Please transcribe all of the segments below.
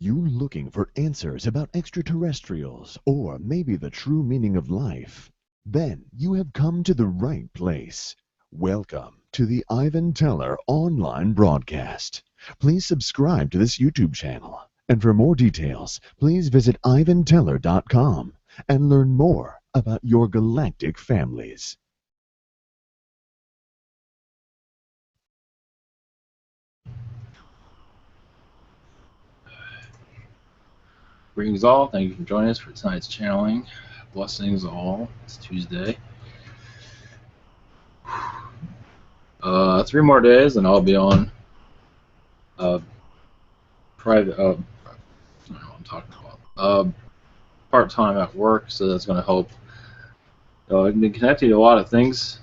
you looking for answers about extraterrestrials or maybe the true meaning of life? Then you have come to the right place. Welcome to the Ivan Teller online broadcast. Please subscribe to this YouTube channel. And for more details, please visit ivanteller.com and learn more about your galactic families. Greetings all, thank you for joining us for tonight's channeling. Blessings all, it's Tuesday. 3 more days and I'll be on private, I don't know what I'm talking about, part-time at work, so that's going to help. I've been connecting to a lot of things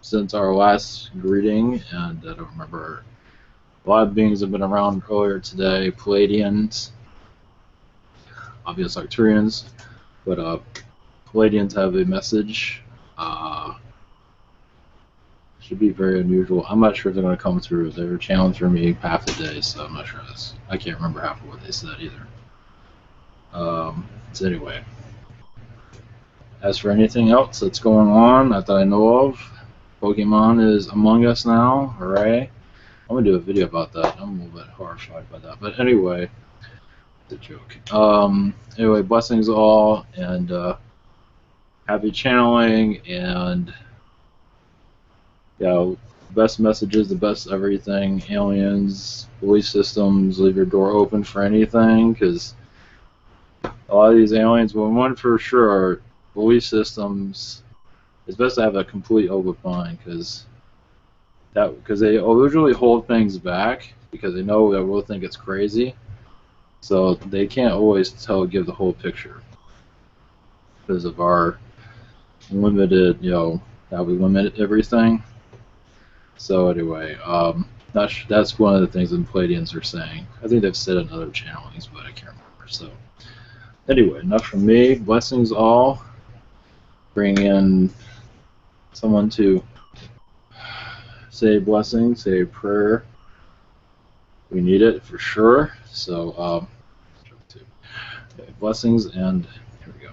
since our last greeting, and I don't remember, a lot of beings have been around earlier today, Pleiadians, obvious Arcturians, but Pleiadians have a message. Should be very unusual. I'm not sure if they're going to come through. They were channeling through me half the day, so I'm not sure. I can't remember half of what they said either. So anyway, as for anything else that's going on that I know of, Pokemon is among us now. Hooray! I'm going to do a video about that. I'm a little bit horrified by that, but anyway, it's a joke. Anyway, blessings all, and happy channeling, and best messages, the best everything, aliens, belief systems, leave your door open for anything, because a lot of these aliens, well, one for sure, belief systems, it's best to have a complete open mind, because they usually hold things back, because they know that we'll think it's crazy, so they can't always give the whole picture, because of our limited, how we limit everything. So anyway, that's one of the things the Pleiadians are saying. I think they've said in other channelings, but I can't remember. So anyway, enough from me. Blessings all. Bring in someone to say a blessing, say a prayer. We need it for sure. So blessings, and here we go.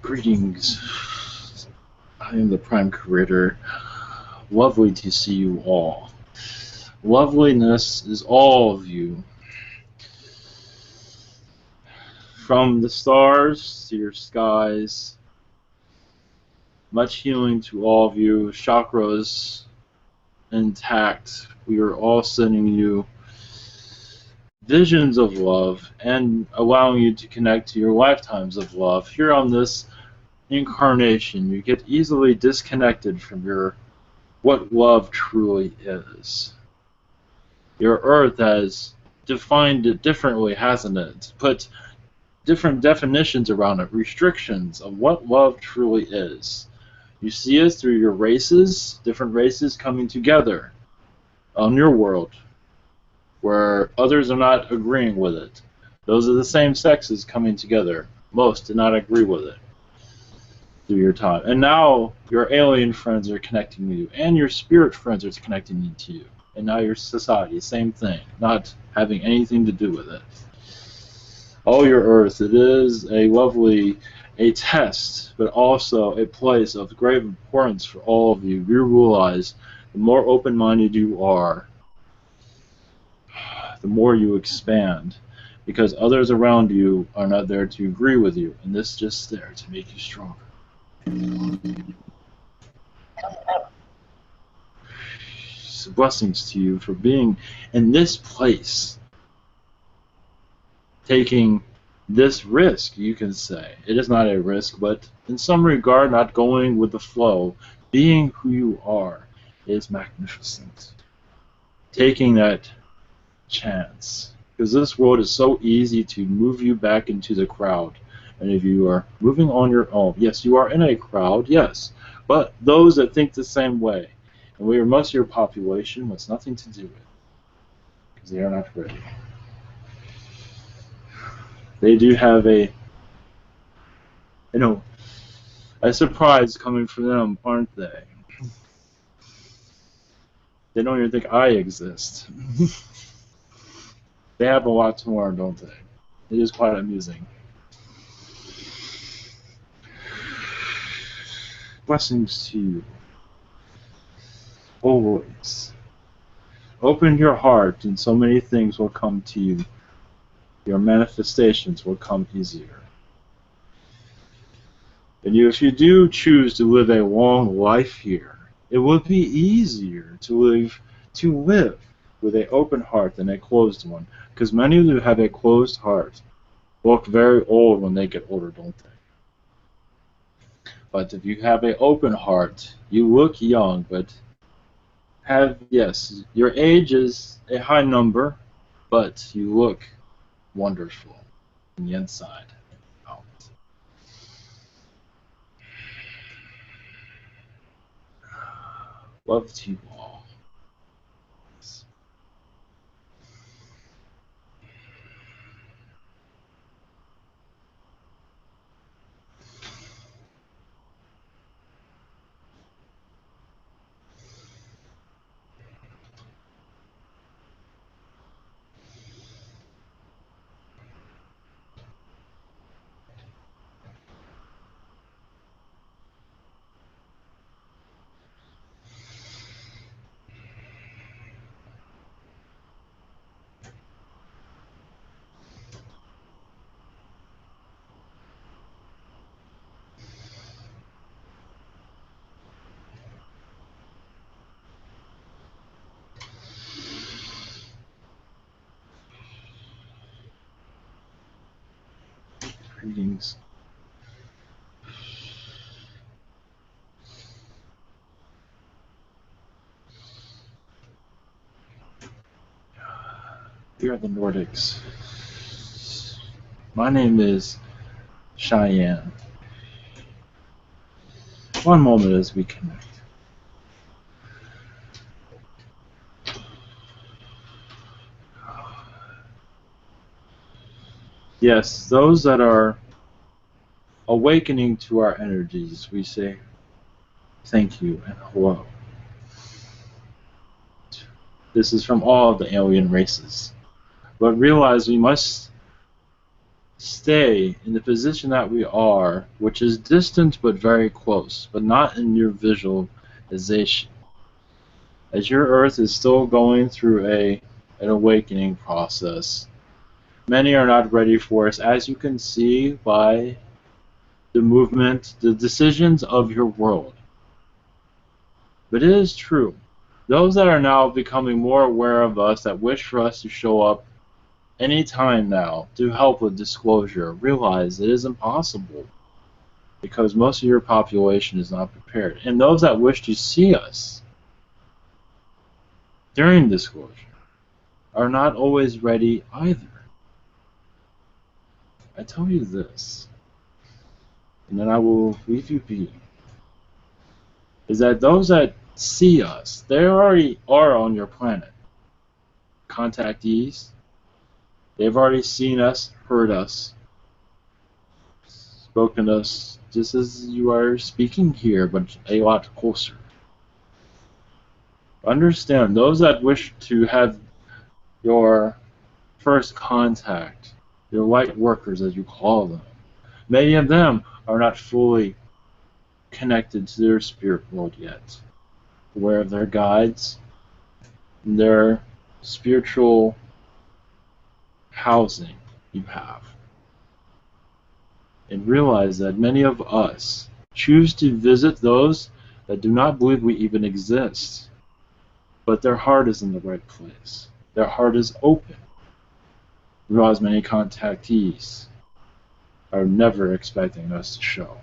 Greetings. I am the Prime Creator. Lovely to see you all. Loveliness is all of you. From the stars to your skies. Much healing to all of you. Chakras intact. We are all sending you visions of love and allowing you to connect to your lifetimes of love. Here on this incarnation, you get easily disconnected from what love truly is. Your Earth has defined it differently, hasn't it? Put different definitions around it, restrictions of what love truly is. You see it through your races, different races coming together on your world, where others are not agreeing with it. Those are the same sexes coming together. Most do not agree with it. through your time. And now your alien friends are connecting with you, and your spirit friends are connecting to you. And now your society, same thing, not having anything to do with it. Oh, your Earth, it is a test, but also a place of great importance for all of you. You realize the more open-minded you are, the more you expand, because others around you are not there to agree with you, and this is just there to make you stronger. So blessings to you for being in this place, taking this risk, you can say. It is not a risk, but in some regard, not going with the flow, being who you are is magnificent. Taking that chance, because this world is so easy to move you back into the crowd. And if you are moving on your own, yes, you are in a crowd, yes, but those that think the same way, and where most of your population wants nothing to do with it, because they are not ready. They do have a surprise coming for them, aren't they? They don't even think I exist. They have a lot to learn, don't they? It is quite amusing. Blessings to you. Always. Open your heart and so many things will come to you. Your manifestations will come easier. And if you do choose to live a long life here, it will be easier to live with an open heart than a closed one. Because many of you have a closed heart look very old when they get older, don't they? But if you have an open heart, you look young, but yes, your age is a high number, but you look wonderful on the inside and out. Love to you all. Greetings. We are the Nordics. My name is Cheyenne. One moment as we connect. Yes, those that are awakening to our energies, we say thank you and hello. This is from all of the alien races. But realize we must stay in the position that we are, which is distant but very close, but not in your visualization. As your Earth is still going through an awakening process, many are not ready for us, as you can see by the movement, the decisions of your world. But it is true. Those that are now becoming more aware of us, that wish for us to show up any time now to help with disclosure, realize it is impossible because most of your population is not prepared. And those that wish to see us during disclosure are not always ready either. I tell you this, and then I will leave you be, is that those that see us, they already are on your planet. Contactees, they've already seen us, heard us, spoken us just as you are speaking here, but a lot closer. Understand, those that wish to have your first contact, your light workers as you call them, many of them are not fully connected to their spirit world yet, aware of their guides, and their spiritual housing you have. And realize that many of us choose to visit those that do not believe we even exist, but their heart is in the right place. Their heart is open. Realize many contactees are never expecting us to show.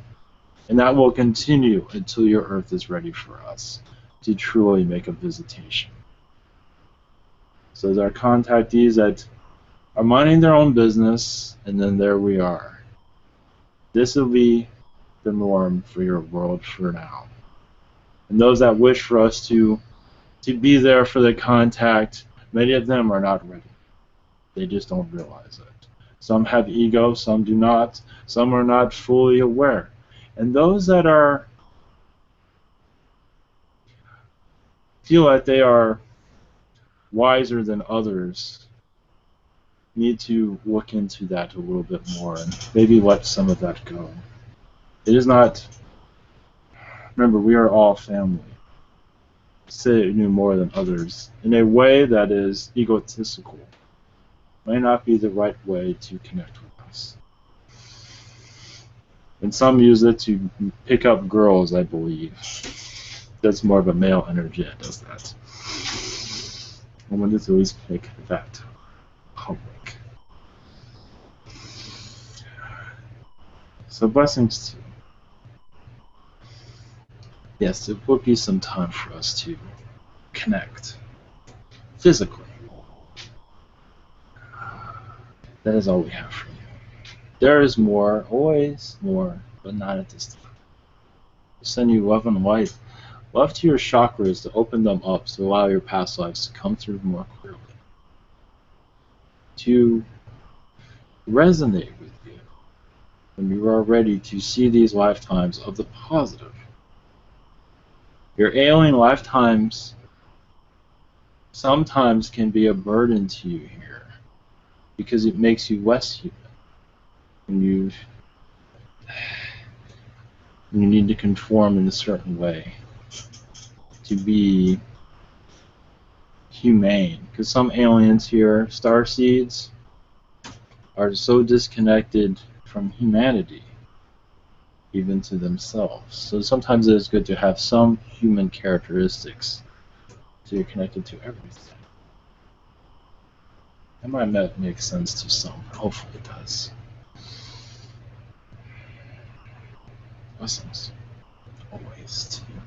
And that will continue until your earth is ready for us to truly make a visitation. So there are contactees that are minding their own business, and then there we are. This will be the norm for your world for now. And those that wish for us to be there for the contact, many of them are not ready. They just don't realize it. Some have ego, some do not. Some are not fully aware. And those that feel that they are wiser than others need to look into that a little bit more and maybe let some of that go. It is not, remember, we are all family. Say it knew more than others in a way that is egotistical. May not be the right way to connect with us. And some use it to pick up girls, I believe. That's more of a male energy that does that. I wanted to at least make that public. So blessings to you. Yes, it would be some time for us to connect physically. That is all we have for you. There is more, always more, but not at this time. We send you love and light. Love to your chakras to open them up to allow your past lives to come through more clearly. To resonate with you when you are ready to see these lifetimes of the positive. Your alien lifetimes sometimes can be a burden to you here because it makes you less human. And you need to conform in a certain way to be humane. Because some aliens here, starseeds, are so disconnected from humanity, even to themselves. So sometimes it is good to have some human characteristics so you're connected to everything. That might make sense to some, but hopefully it does. Blessings. Always to you.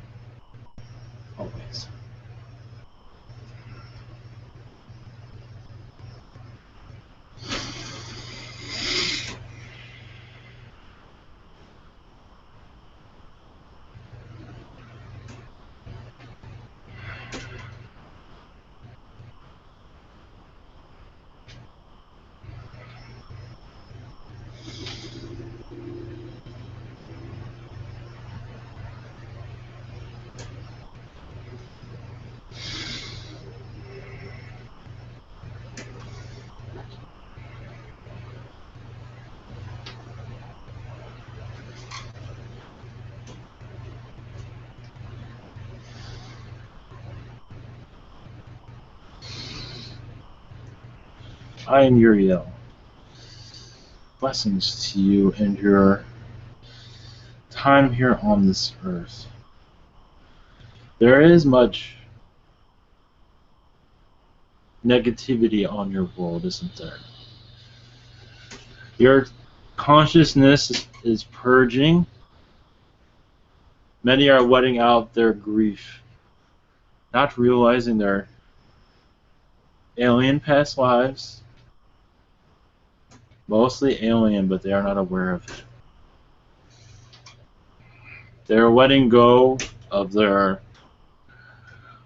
Always. I am Uriel. Blessings to you and your time here on this earth. There is much negativity on your world, isn't there? Your consciousness is purging. Many are letting out their grief, not realizing their alien past lives. Mostly alien, but they are not aware of it. They're letting go of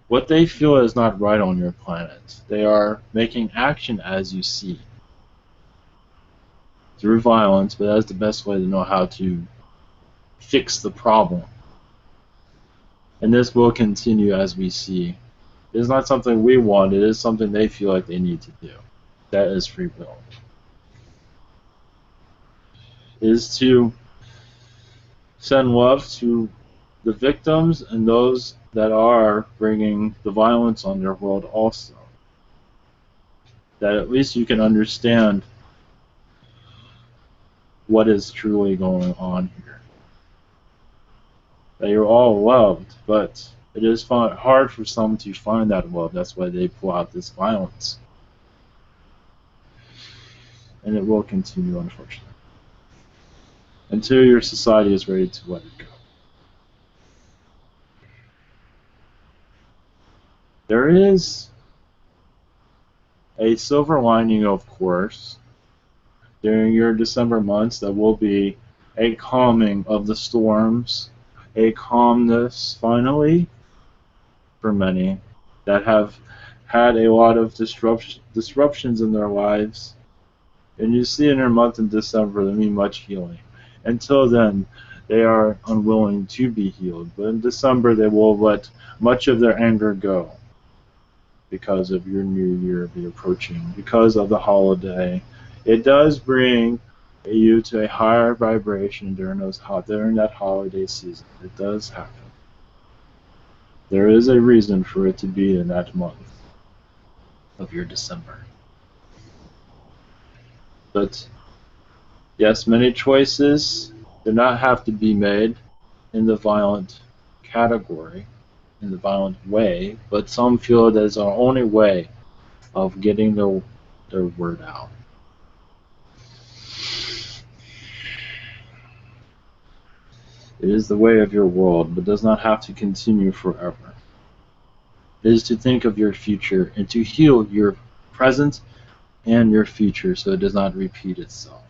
what they feel is not right on your planet. They are making action as you see. through violence, but that's the best way to know how to fix the problem. And this will continue as we see. It's not something we want, it is something they feel like they need to do. That is free will. It is to send love to the victims and those that are bringing the violence on their world also. That at least you can understand what is truly going on here. That you're all loved, but it is hard for some to find that love. That's why they pull out this violence. And it will continue, unfortunately, until your society is ready to let it go. There is a silver lining, of course, during your December months. That will be a calming of the storms, a calmness, finally, for many that have had a lot of disruptions in their lives. And you see in their month in December, there mean much healing. Until then, they are unwilling to be healed. But in December, they will let much of their anger go because of your new year be approaching, because of the holiday. It does bring you to a higher vibration during that holiday season. It does happen. There is a reason for it to be in that month of your December. But yes, many choices do not have to be made in the violent category, in the violent way, but some feel that it's our only way of getting their word out. It is the way of your world, but does not have to continue forever. It is to think of your future and to heal your present and your future so it does not repeat itself.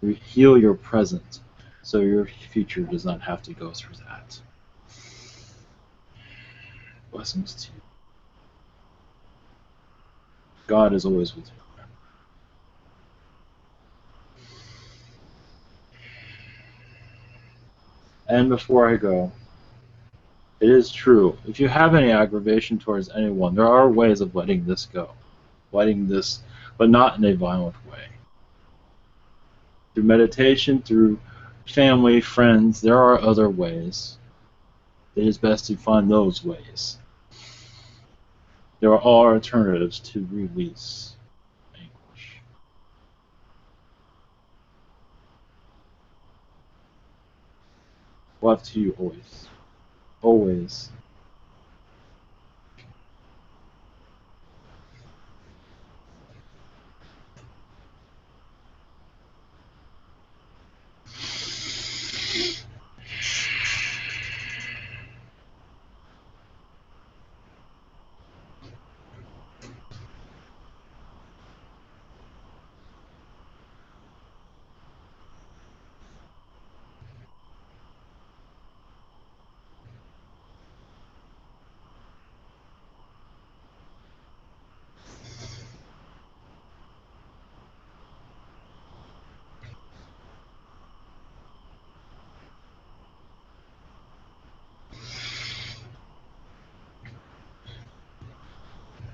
You heal your present so your future does not have to go through that. Blessings to you. God is always with you. And before I go, it is true, if you have any aggravation towards anyone, there are ways of letting this go. Letting this, but not in a violent way. Through meditation, through family, friends, there are other ways. It is best to find those ways. There are alternatives to release anguish. Love to you always. Always.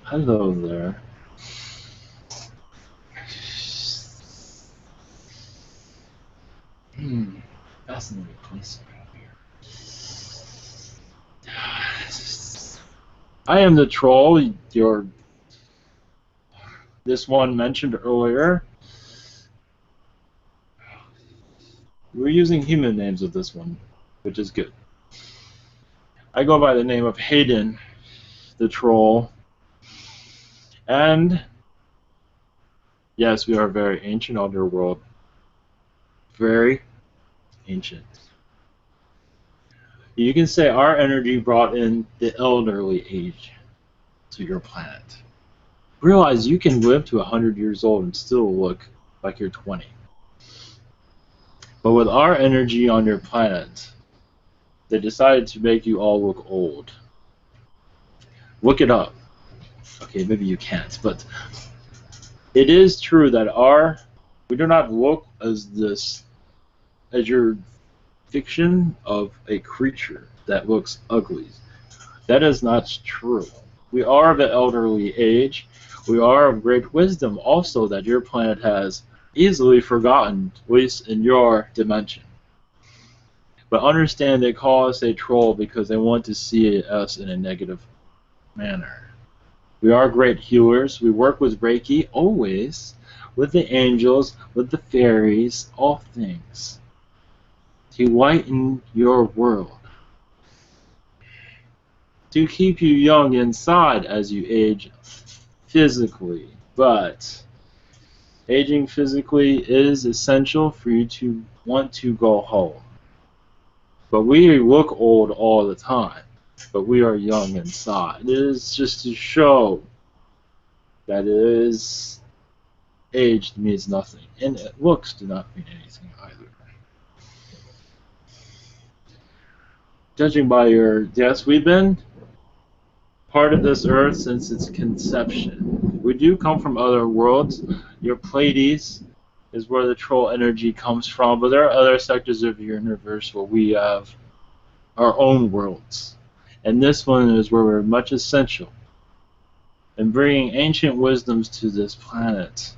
Hello there. Fascinating place around here. I am the troll, this one mentioned earlier. We're using human names with this one, which is good. I go by the name of Hayden, the troll. And yes, we are very ancient underworld. Very ancient. You can say our energy brought in the elderly age to your planet. Realize you can live to 100 years old and still look like you're 20. But with our energy on your planet, they decided to make you all look old. Look it up. Okay, maybe you can't, but it is true that our We do not look as your fiction of a creature that looks ugly. That is not true. We are of an elderly age. We are of great wisdom also that your planet has easily forgotten, at least in your dimension. But understand they call us a troll because they want to see us in a negative manner. We are great healers. We work with Reiki always, with the angels, with the fairies, all things, to lighten your world, to keep you young inside as you age physically. But aging physically is essential for you to want to go home. But we look old all the time, but we are young inside. It is just to show that it is age means nothing, and looks do not mean anything either. Judging by your, yes, we've been part of this earth since its conception. We do come from other worlds. Your Pleiades is where the troll energy comes from, but there are other sectors of your universe where we have our own worlds. And this one is where we're much essential in bringing ancient wisdoms to this planet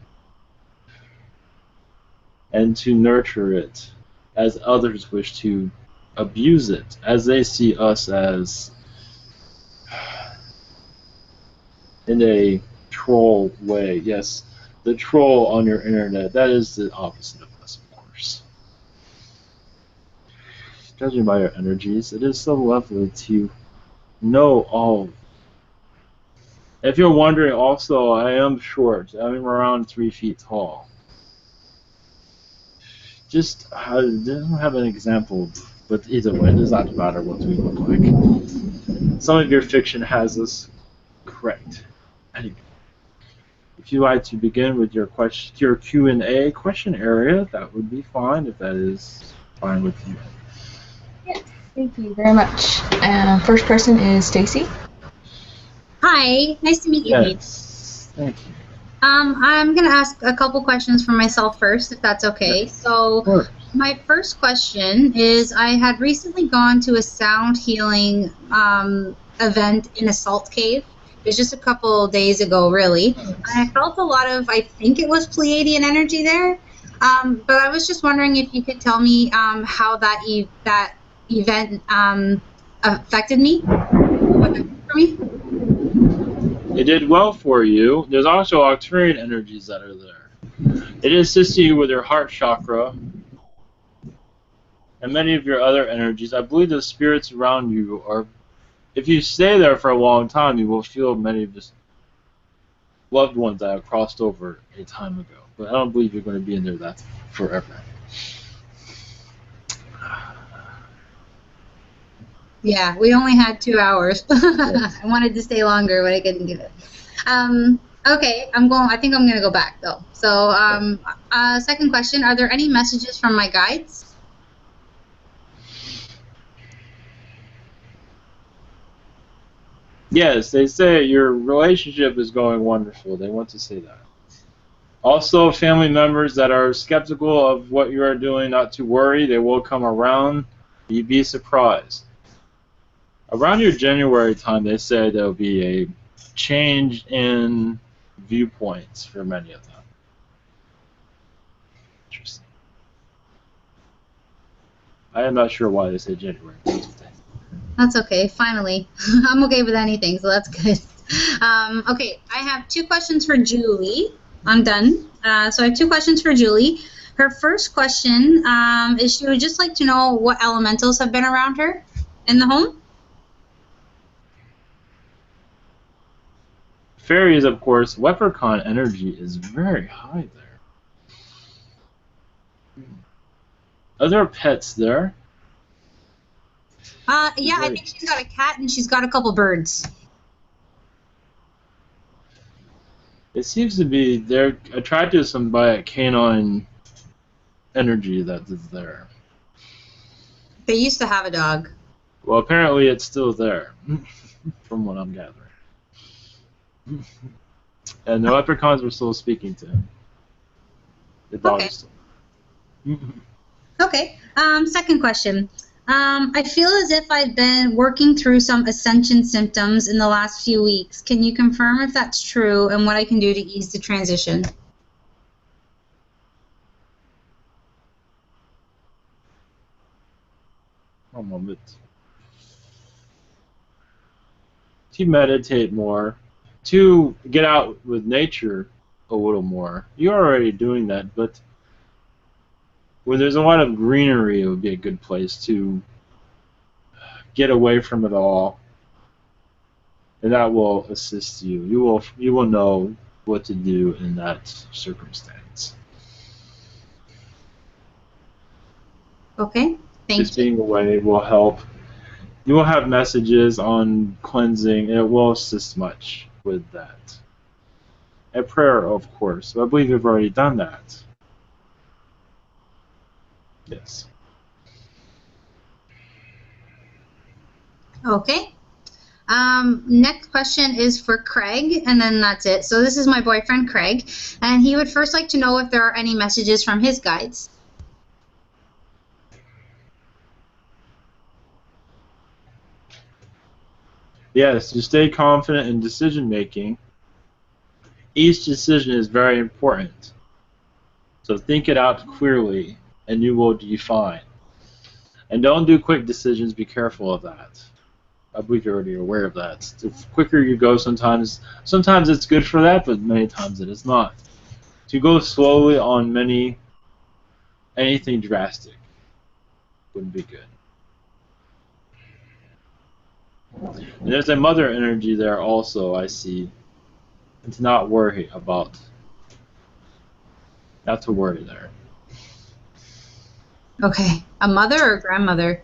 and to nurture it as others wish to abuse it, as they see us as in a troll way. Yes, the troll on your internet, that is the opposite of us, of course. Judging by your energies, it is so lovely to know all. If you're wondering also, I am short. I'm around 3 feet tall. Just, I don't have an example, but either way, it does not matter what we look like. Some of your fiction has this correct. Anyway, if you'd like to begin with your Q&A question area, that would be fine, if that is fine with you. Yes, thank you very much. First person is Stacy. Hi, nice to meet you. Yes, thank you. I'm going to ask a couple questions for myself first, if that's okay. So, my first question is, I had recently gone to a sound healing event in a salt cave. It was just a couple days ago, really. And I felt a lot of, I think it was Pleiadian energy there. But I was just wondering if you could tell me how that event affected me. What that did for me. It did well for you. There's also Arcturian energies that are there. It assists you with your heart chakra and many of your other energies. I believe the spirits around you are, if you stay there for a long time, you will feel many of the loved ones that have crossed over a time ago. But I don't believe you're going to be in there that forever. Yeah, we only had 2 hours. I wanted to stay longer, but I couldn't do it. Okay, I think I'm gonna go back though. So, second question: are there any messages from my guides? Yes, they say your relationship is going wonderful. They want to say that. Also, family members that are skeptical of what you are doing, not to worry. They will come around. You'd be surprised. Around your January time, they say there will be a change in viewpoints for many of them. Interesting. I am not sure why they say January. That's okay. Finally, I'm okay with anything, so that's good. Okay, I have 2 questions for Julie. I'm done. So I have 2 questions for Julie. Her first question is she would just like to know what elementals have been around her in the home. Fairies, of course. Leprechaun energy is very high there. Are there pets there? Yeah, I think she's got a cat and she's got a couple birds. It seems to be they're attracted by a canine energy that is there. They used to have a dog. Well, apparently it's still there, from what I'm gathering. And the leprechauns were still speaking to him. The dog Okay. is still. Okay. Second question. I feel as if I've been working through some ascension symptoms in the last few weeks. Can you confirm if that's true and what I can do to ease the transition? One moment. To meditate more, to get out with nature a little more. You're already doing that, but when there's a lot of greenery, it would be a good place to get away from it all, and that will assist you. You will know what to do in that circumstance. Okay. Thank Just you. being away will help. You will have messages on cleansing, and it will assist much with that. And prayer, of course. I believe you've already done that. Yes. Okay. Next question is for Craig, and then that's it. So this is my boyfriend, Craig, and he would first like to know if there are any messages from his guides. Yes, to stay confident in decision making. Each decision is very important. So think it out clearly, and you will define. And don't do quick decisions. Be careful of that. I believe you're already aware of that. The quicker you go, sometimes it's good for that, but many times it is not. To go slowly on anything drastic wouldn't be good. And there's a mother energy there also, I see. And to not worry about. Not to worry there. Okay. A mother or grandmother?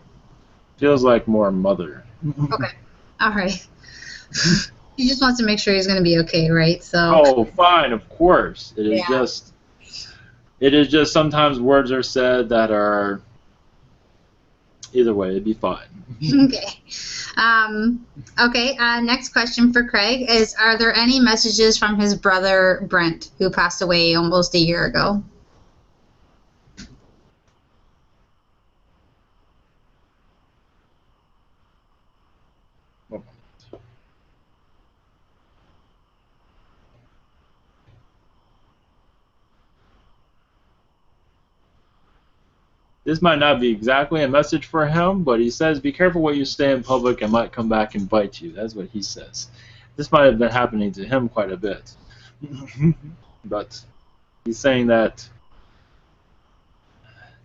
Feels like more mother. Okay. All right. He just wants to make sure he's going to be okay, right? So. Oh, fine, of course. It is Yeah. just sometimes words are said that are either way, it'd be fine. Okay. Okay. Next question for Craig is: are there any messages from his brother Brent, who passed away almost a year ago? This might not be exactly a message for him, but he says, be careful what you say in public, it might come back and bite you. That's what he says. This might have been happening to him quite a bit. But he's saying that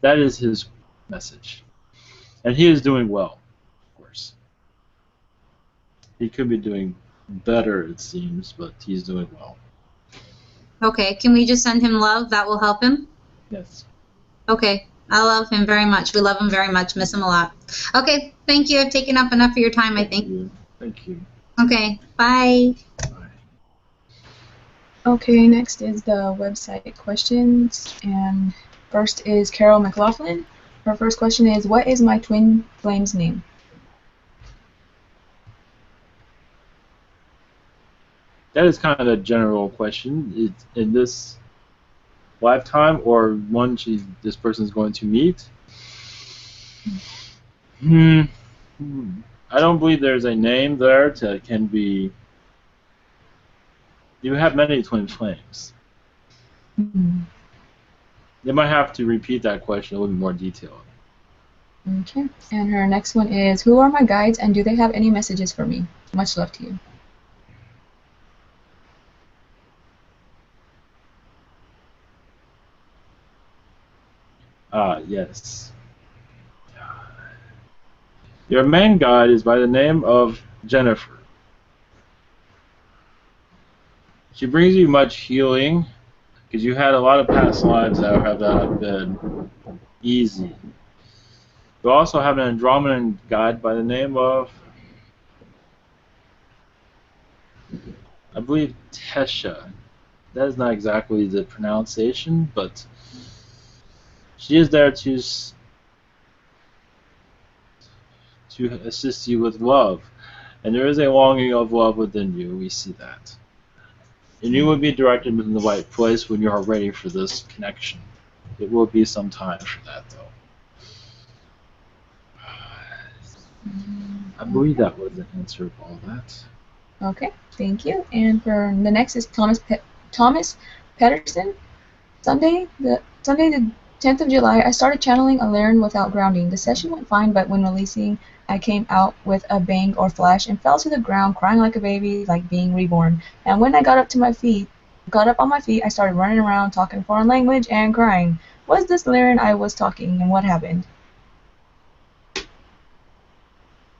is his message. And he is doing well, of course. He could be doing better, it seems, but he's doing well. Okay. Can we just send him love? That will help him? Yes. Okay. I love him very much. We love him very much. Miss him a lot. Okay. Thank you. I've taken up enough of your time, I think. Thank you. Okay. Bye. Bye. Okay, next is the website questions, and first is Carol McLaughlin. Her first question is, what is my twin flame's name? That is kind of a general question. It's in this lifetime or one this person is going to meet. I don't believe there's a name there can be. You have many twin flames. You might have to repeat that question a little bit more detailed. Okay, and her next one is, who are my guides and do they have any messages for me? Much love to you. Yes. Your main guide is by the name of Jennifer. She brings you much healing because you had a lot of past lives that have not been easy. You also have an Andromedan guide by the name of, I believe, Tesha. That is not exactly the pronunciation, but she is there to assist you with love. And there is a longing of love within you. We see that. And you will be directed in the right place when you are ready for this connection. It will be some time for that, though. I believe that was the answer of all that. Okay, thank you. And for the next is Thomas Pedersen. Sunday the 10th of July, I started channeling a Lyran without grounding. The session went fine, but when releasing, I came out with a bang or flash and fell to the ground, crying like a baby, like being reborn. And when I got up on my feet, I started running around, talking foreign language and crying. Was this Lyran I was talking, and what happened?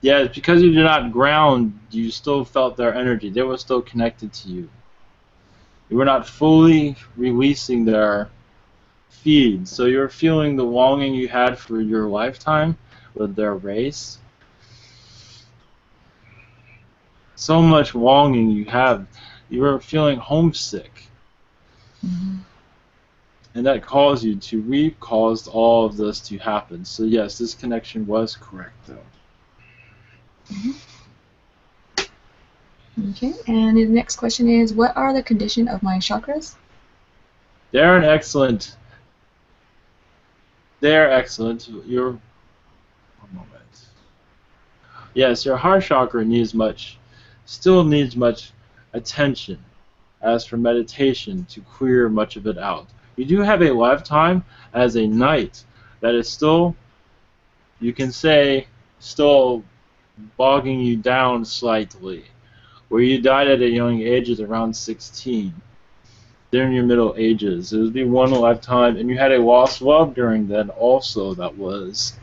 Yeah, it's because you did not ground, you still felt their energy. They were still connected to you. You were not fully releasing their feed, so you're feeling the longing you had for your lifetime with their race. So much longing you have. You were feeling homesick. Mm-hmm. And that caused you to caused all of this to happen. So yes, this connection was correct, though. Okay, and the next question is, what are the condition of my chakras? They're excellent. Your one moment. Yes, your heart chakra still needs much attention. As for meditation, to clear much of it out. You do have a lifetime as a knight that is still, you can say, still bogging you down slightly. Where you died at a young age is around 16. During your Middle Ages. It would be one lifetime, and you had a lost love during then also that was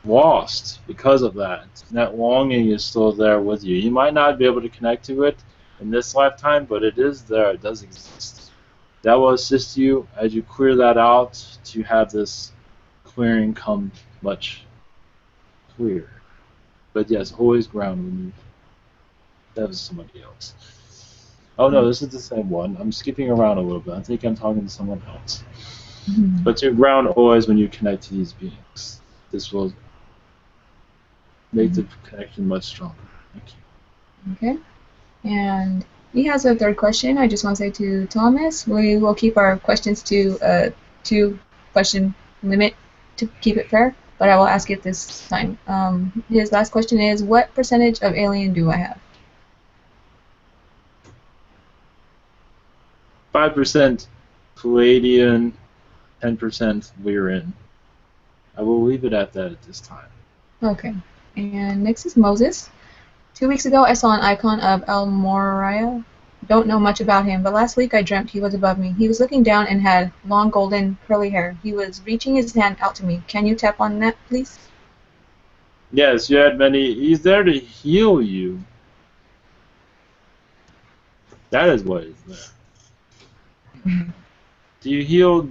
lost because of that. And that longing is still there with you. You might not be able to connect to it in this lifetime, but it is there. It does exist. That will assist you as you clear that out to have this clearing come much clearer. But yes, always ground when you. That was somebody else. Oh no, this is the same one. I'm skipping around a little bit. I think I'm talking to someone else. Mm-hmm. But you ground always when you connect to these beings. This will make the connection much stronger. Thank you. Okay, and he has a third question. I just want to say to Thomas, we will keep our questions to a 2-question limit to keep it fair, but I will ask it this time. His last question is, what percentage of alien do I have? 5% Pleiadian, 10% Lyran. I will leave it at that at this time. Okay, and next is Moses. 2 weeks ago, I saw an icon of El Moriah. Don't know much about him, but last week I dreamt he was above me. He was looking down and had long golden curly hair. He was reaching his hand out to me. Can you tap on that, please? Yes, you had many. He's there to heal you. That is what is there. Do you heal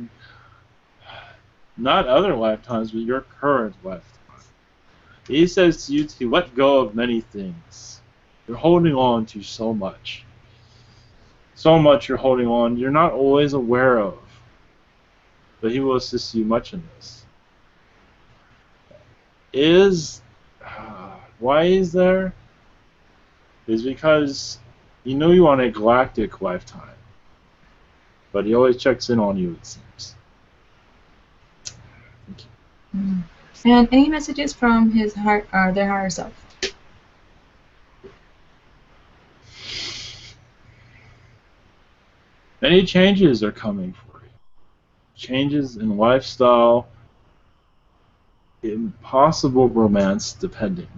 not other lifetimes, but your current lifetime? He says to you to let go of many things. You're holding on to so much. So much you're holding on, you're not always aware of. But he will assist you much in this. Why he's there? Is because you know you on a galactic lifetime. But he always checks in on you, it seems. Thank you. And any messages from his heart or their higher self? Many changes are coming for you. Changes in lifestyle, impossible romance, depending.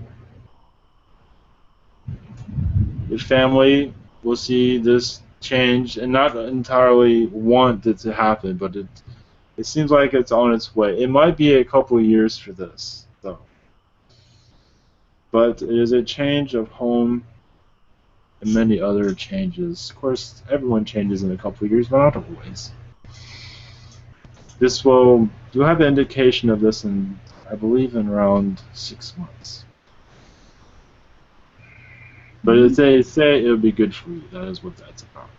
Your family will see this change and not entirely want it to happen, but it seems like it's on its way. It might be a couple of years for this, though. But it is a change of home and many other changes. Of course, everyone changes in a couple of years, but not always. You'll have an indication of this in, I believe, in around 6 months. But if they say it'll be good for you, that is what that's about.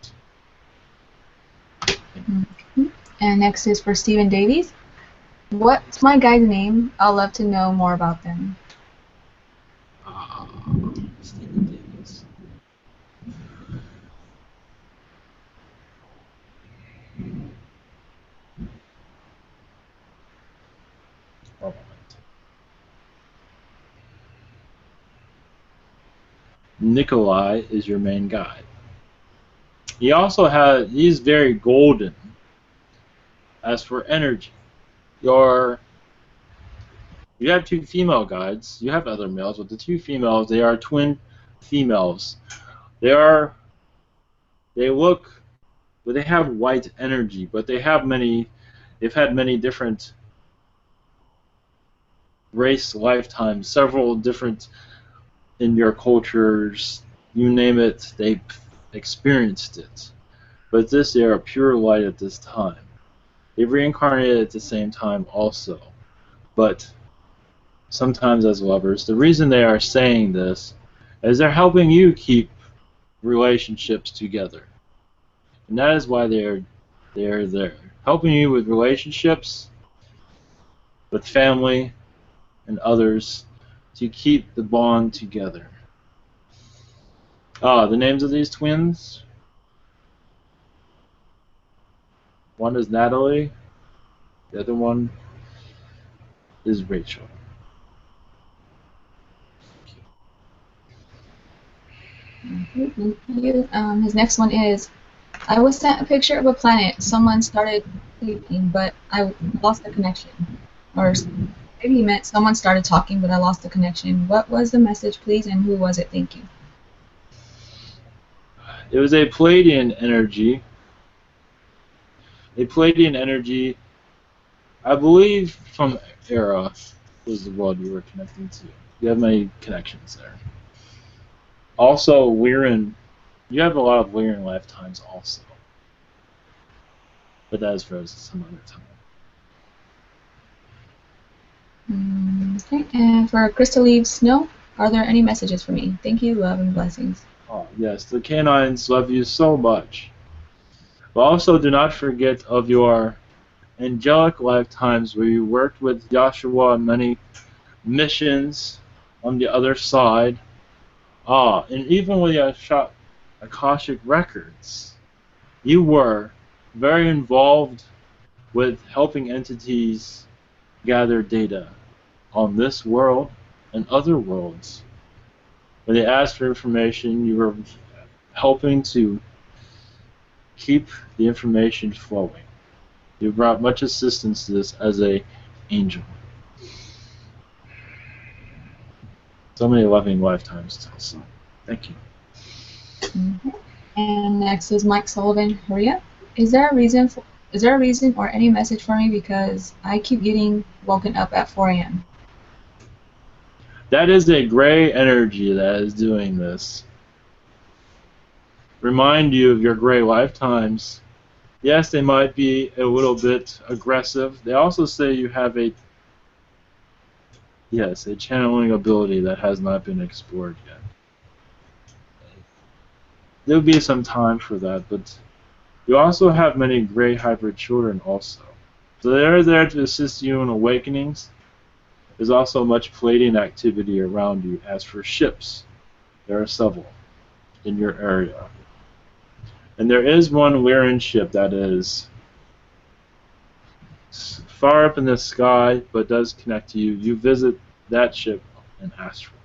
And next is for Stephen Davies. What's my guide's name? I'll love to know more about them. Stephen Davis. Nikolai is your main guide. He's very golden. As for energy, you have two female guides. You have other males, but the two females, they are twin females. They look, but they have white energy, but they've had many different race lifetimes, several different in your cultures, you name it, they've experienced it. But they are pure light at this time. They've reincarnated at the same time also. But sometimes as lovers, the reason they are saying this is they're helping you keep relationships together. And that is why they're there. Helping you with relationships, with family, and others to keep the bond together. The names of these twins. One is Natalie, the other one is Rachel. Thank you. His next one is, I was sent a picture of a planet. Someone started speaking, but I lost the connection. Or maybe he meant someone started talking, but I lost the connection. What was the message, please, and who was it? Thank you. It was a Pleiadian energy. A Pleiadian energy, I believe, from Era was the world you were connecting to. You have many connections there. Also, you have a lot of Lyran lifetimes also. But that is for some other time. Okay, and for Crystal Leaves Snow, are there any messages for me? Thank you, love, and blessings. Oh, yes, the canines love you so much. But also do not forget of your angelic lifetimes where you worked with Joshua on many missions on the other side. And even with your Akashic records, you were very involved with helping entities gather data on this world and other worlds. When they asked for information, you were helping to keep the information flowing. You brought much assistance to this as an angel. So many loving lifetimes, Tulsa. Thank you. And next is Mike Sullivan. Hurry up. Is there a reason or any message for me, because I keep getting woken up at 4 a.m.? That is a gray energy that is doing this. Remind you of your gray lifetimes. Yes, they might be a little bit aggressive. They also say you have a channeling ability that has not been explored yet. There'll be some time for that, but you also have many gray hybrid children also. So they're there to assist you in awakenings. There's also much Pleiadian activity around you. As for ships, there are several in your area. And there is one Lyran ship that is far up in the sky, but does connect to you. You visit that ship in astral.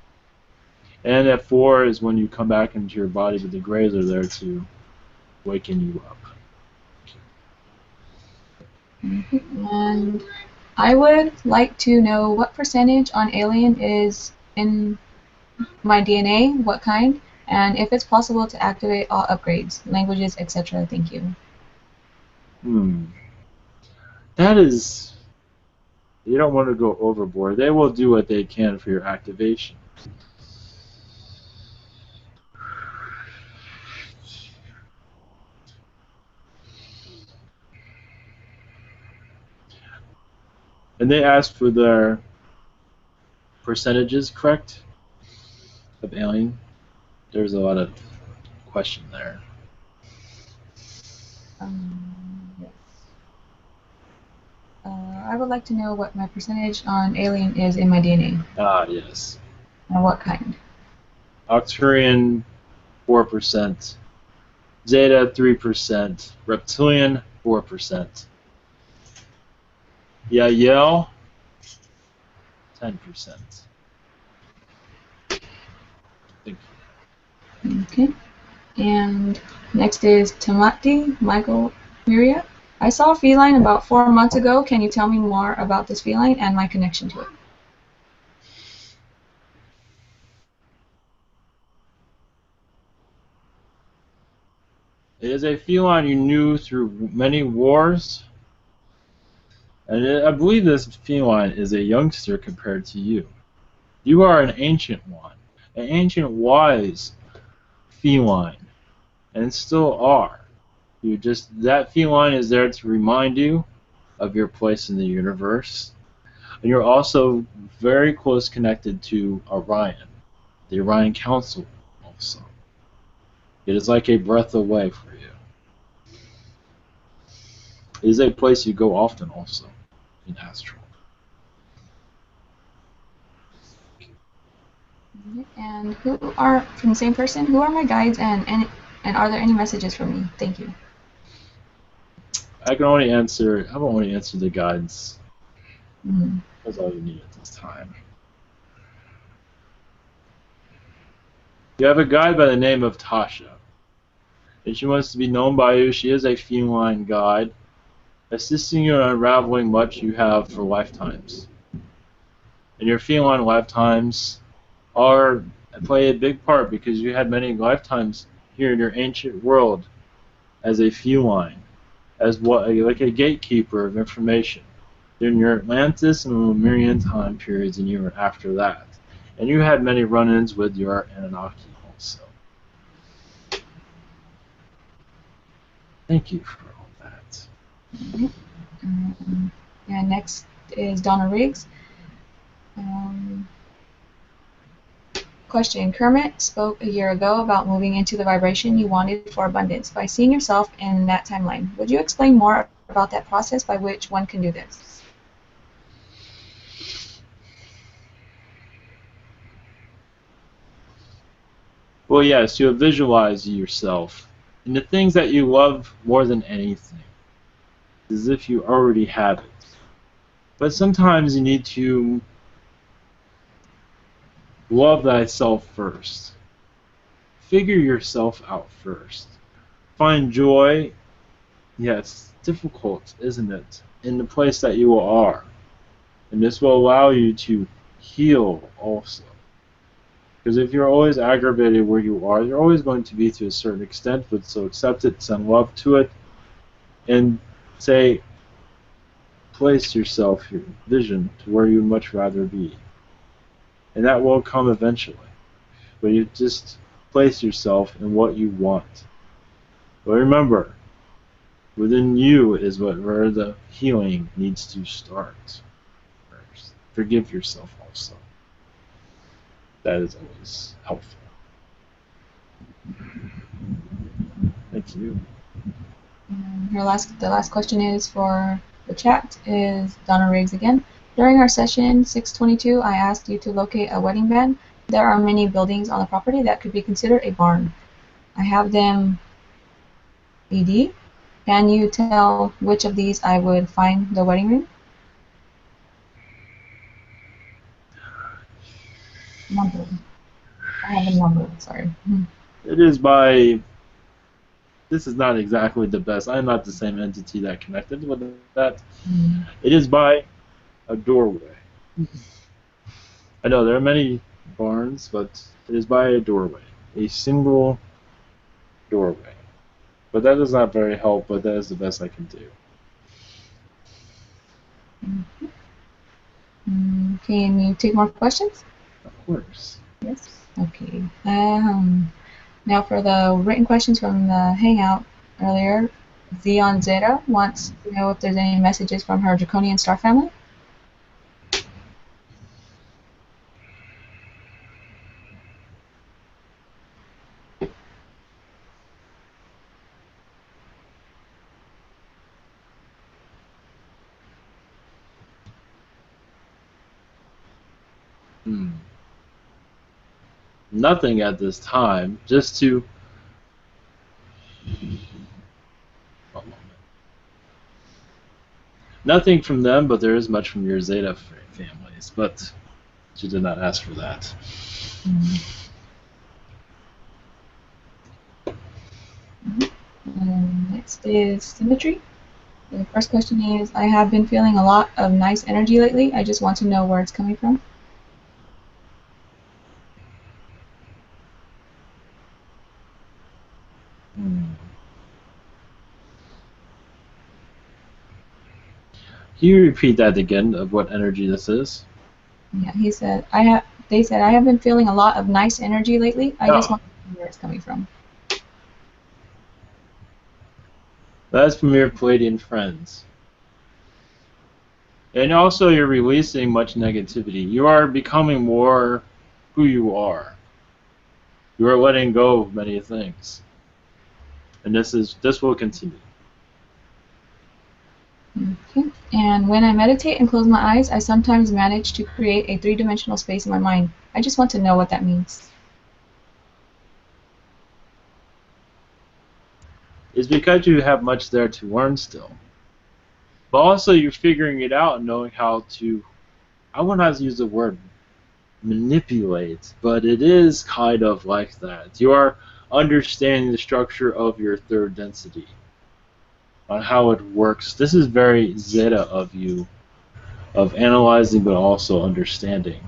And at 4 is when you come back into your body, but the grays are there to waken you up. And I would like to know what percentage on alien is in my DNA, what kind, and if it's possible to activate all upgrades, languages, etc. Thank you. That is... You don't want to go overboard. They will do what they can for your activation. And they asked for their percentages, correct? Of alien. There's a lot of question there. Yes. I would like to know what my percentage on alien is in my DNA. Yes. And what kind. Arcturian, 4%. Zeta, 3%. Reptilian, 4%. Yuriel, 10%. Thank you. Okay. And next is Tamati Michael Miria. I saw a feline about 4 months ago. Can you tell me more about this feline and my connection to it? It is a feline you knew through many wars, and I believe this feline is a youngster compared to you. You are an ancient one, an ancient wise feline, and still are. That feline is there to remind you of your place in the universe, and you're also very close connected to Orion, the Orion Council also. It is like a breath away for you. It is a place you go often also in astral. And who are, from the same person, who are my guides and are there any messages for me? Thank you. I have only answered the guides. That's all you need at this time. You have a guide by the name of Tasha. And she wants to be known by you. She is a feline guide, assisting you in unraveling much you have for lifetimes. And your feline lifetimes play a big part because you had many lifetimes here in your ancient world as a feline, like a gatekeeper of information during your Atlantis and Lemurian time periods and even after that. And you had many run-ins with your Anunnaki also. Thank you for all that. And next is Donna Riggs. Question. Kermit spoke a year ago about moving into the vibration you wanted for abundance by seeing yourself in that timeline. Would you explain more about that process by which one can do this? Well, yes, you visualize yourself in the things that you love more than anything, as if you already have it. But sometimes you need to love thyself first. Figure yourself out first. Find joy, yes, difficult, isn't it, in the place that you are. And this will allow you to heal also. Because if you're always aggravated where you are, you're always going to be to a certain extent, but so accept it, send love to it, and say, place yourself, your vision, to where you'd much rather be. And that will come eventually. But you just place yourself in what you want. But remember, within you is where the healing needs to start first. Forgive yourself also. That is always helpful. Thank you. The last question is for the chat, is Donna Riggs again. During our session 622, I asked you to locate a wedding band. There are many buildings on the property that could be considered a barn. I have them ED. Can you tell which of these I would find the wedding ring? Number. I have a number, sorry. It is by... This is not exactly the best. I'm not the same entity that connected with that. It is by a doorway. I know there are many barns, but it is by a doorway. A single doorway. But that does not very help, but that is the best I can do. Can you take more questions? Of course. Yes. Okay. Now for the written questions from the Hangout earlier, Zion Zeta wants to know if there's any messages from her Draconian star family. Nothing at this time, just to... One moment. Nothing from them, but there is much from your Zeta families, but she did not ask for that. next is symmetry. The first question is, I have been feeling a lot of nice energy lately. I just want to know where it's coming from. Can you repeat that again of what energy this is? Yeah, he said, they said, I have been feeling a lot of nice energy lately. I just want to know where it's coming from. That's from your Pleiadian friends. And also you're releasing much negativity. You are becoming more who you are. You are letting go of many things. And this will continue. Okay. And when I meditate and close my eyes, I sometimes manage to create a three-dimensional space in my mind. I just want to know what that means. It's because you have much there to learn still. But also you're figuring it out and knowing how to, I would not use the word manipulate, but it is kind of like that. You are understanding the structure of your third density, on how it works. This is very Zeta of you, of analyzing but also understanding.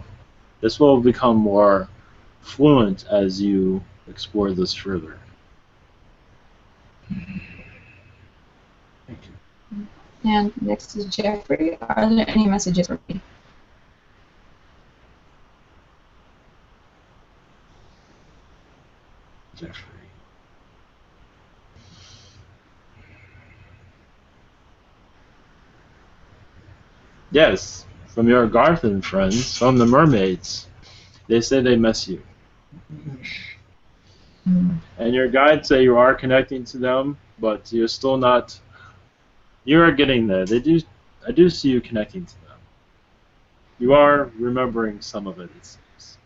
This will become more fluent as you explore this further. Thank you. And next is Jeffrey. Are there any messages for me? Jeffrey. Yes, from your Agarthan friends, from the mermaids. They say they miss you. And your guides say you are connecting to them, but you're still not. You are getting there. I do see you connecting to them. You are remembering some of it seems.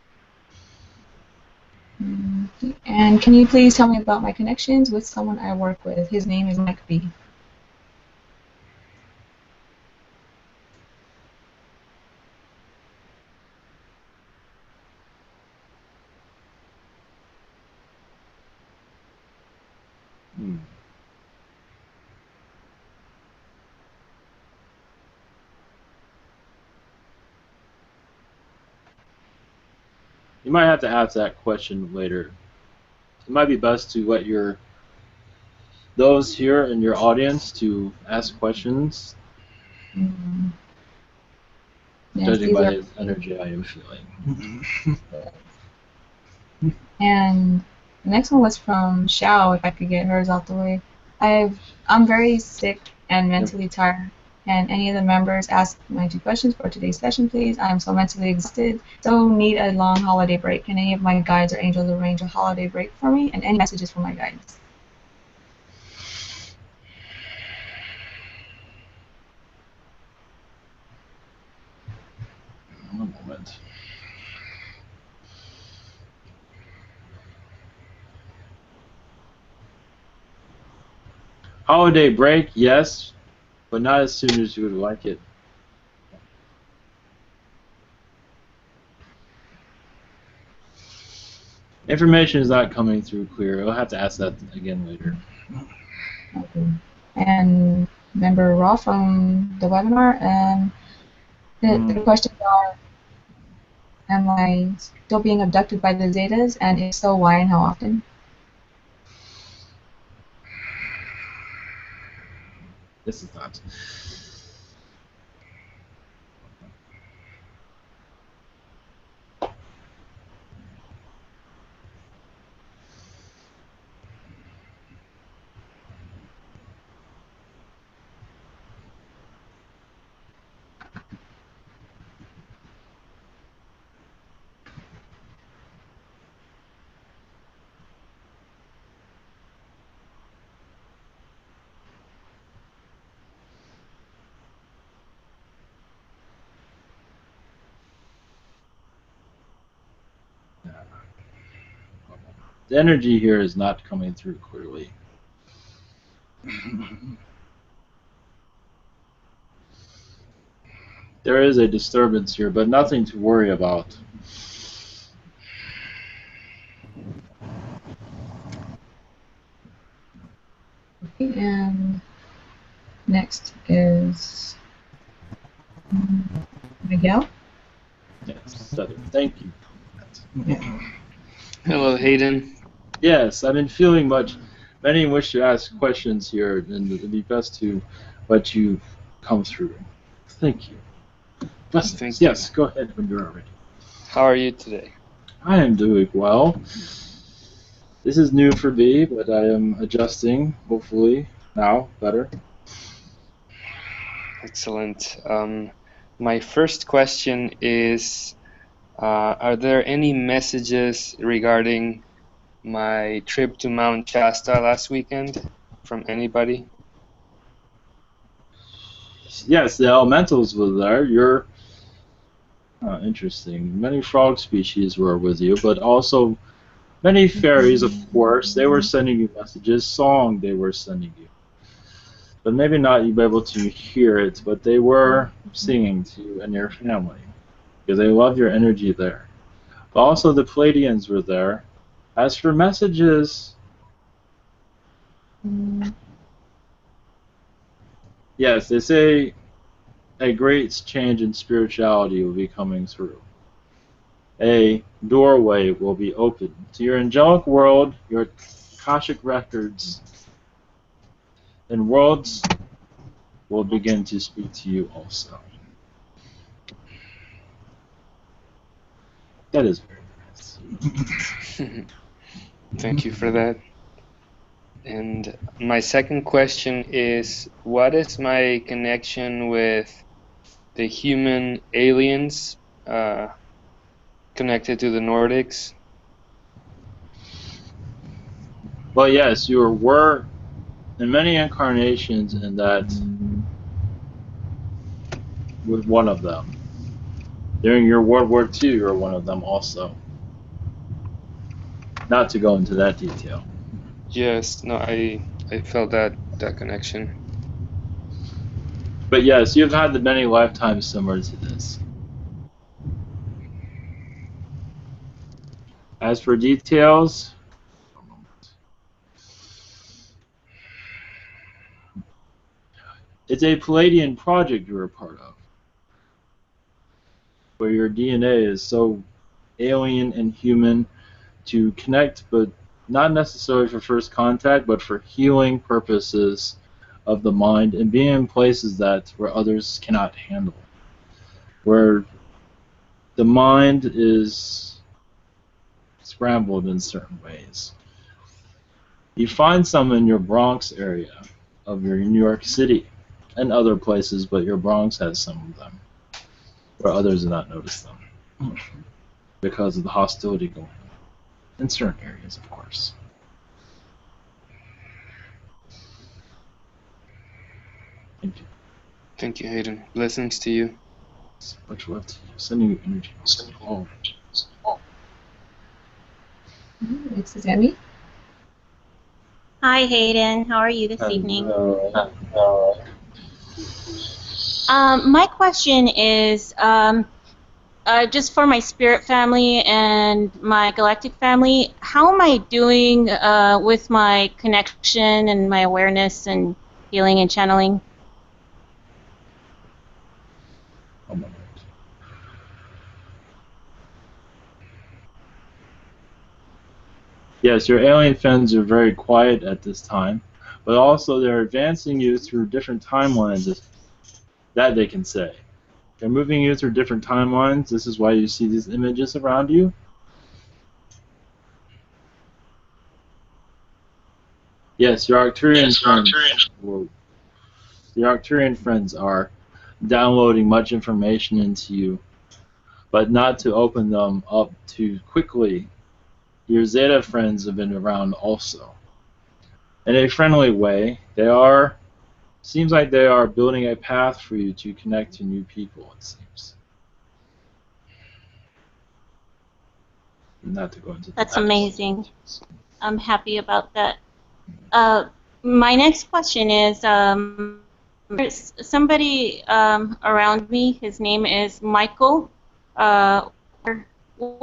And can you please tell me about my connections with someone I work with? His name is Mike B. You might have to ask that question later. It might be best to let those here in your audience to ask questions, judging by his energy I am feeling. And the next one was from Xiao, if I could get hers out the way. I'm very sick and mentally tired. Can any of the members ask my 2 questions for today's session, please? I'm so mentally exhausted, so need a long holiday break. Can any of my guides or angels arrange a holiday break for me? And any messages from my guides? One moment. Holiday break, yes, but not as soon as you would like it. Information is not coming through clear. I'll have to ask that again later. Okay. And member Raw from the webinar, the questions are, am I still being abducted by the Zetas? And if so, why and how often? This is not. The energy here is not coming through clearly. There is a disturbance here, but nothing to worry about. Okay. And next is Miguel. Yes, thank you. Hello, Hayden. Yes, I've been feeling many wish to ask questions here, and it'd be best to let you come through. Thank you. Blessings. Thank you. Yes, go ahead when you're ready. How are you today? I am doing well. This is new for me, but I am adjusting, hopefully, now, better. Excellent. My first question is, are there any messages regarding my trip to Mount Shasta last weekend from anybody? Yes, the elementals were there. You're interesting. Many frog species were with you, but also many fairies, of course. They were sending you messages, song they were sending you. But maybe not you be able to hear it, but they were singing to you and your family because they love your energy there. But also the Pleiadians were there. As for messages, yes, they say a great change in spirituality will be coming through. A doorway will be open to your angelic world, your Akashic records, and worlds will begin to speak to you also. That is very nice. Thank you for that. And my second question is, what is my connection with the human aliens connected to the Nordics? Well, yes, you were in many incarnations in that with one of them. During your World War II, you were one of them also. Not to go into that detail. Yes, no, I felt that connection. But yes, you've had the many lifetimes similar to this. As for details, it's a Pleiadian project you're a part of, where your DNA is so alien and human to connect, but not necessarily for first contact, but for healing purposes of the mind and being in places where others cannot handle, where the mind is scrambled in certain ways. You find some in your Bronx area of your New York City and other places, but your Bronx has some of them, where others do not notice them because of the hostility going on in certain areas, of course. Thank you. Thank you, Hayden. Blessings to you. Much love to you. Sending you energy. Oh. It's Zemi. Hi, Hayden. How are you this evening? My question is just for my spirit family and my galactic family. How am I doing with my connection and my awareness and healing and channeling? Oh my God. Yes, your alien friends are very quiet at this time, but also they're advancing you through different timelines. That they can say. They're moving you through different timelines. This is why you see these images around you. Yes, your Arcturian friends are downloading much information into you, but not to open them up too quickly. Your Zeta friends have been around also. In a friendly way, seems like they are building a path for you to connect to new people, it seems. Not to go into That's amazing. I'm happy about that. My next question is, there's somebody around me, his name is Michael. What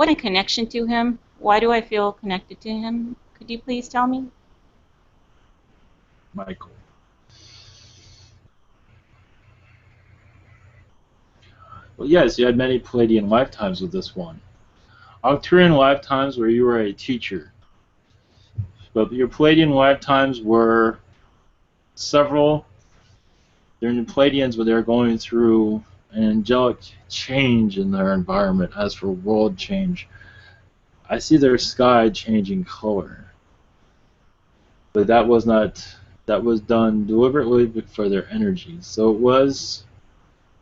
a connection to him? Why do I feel connected to him? Could you please tell me? Michael. Well, yes, you had many Pleiadian lifetimes with this one. Arcturian lifetimes where you were a teacher. But your Pleiadian lifetimes were several. During the Pleiadians where they're going through an angelic change in their environment. As for world change, I see their sky changing color. But that was done deliberately for their energy. So it was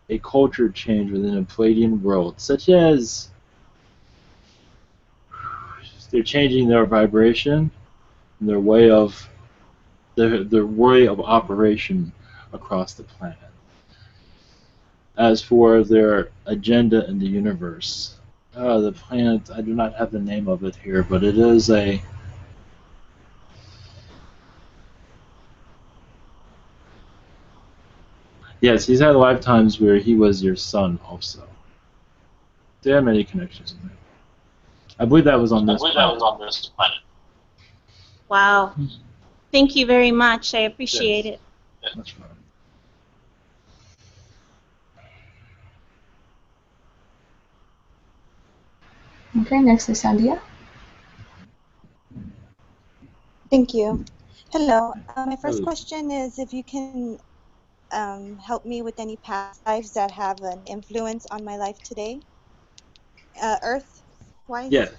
a culture change within a Pleiadian world, such as they're changing their vibration, and their way of operation across the planet. As for their agenda in the universe, the planet, I do not have the name of it here, but it is a... Yes, he's had lifetimes where he was your son also. There are many connections in there. I believe that was on this planet. Wow. Thank you very much. I appreciate it. That's right. Okay, next is Sandia. Thank you. Hello. My first question is if you can help me with any past lives that have an influence on my life today, Earth-wise. Yes.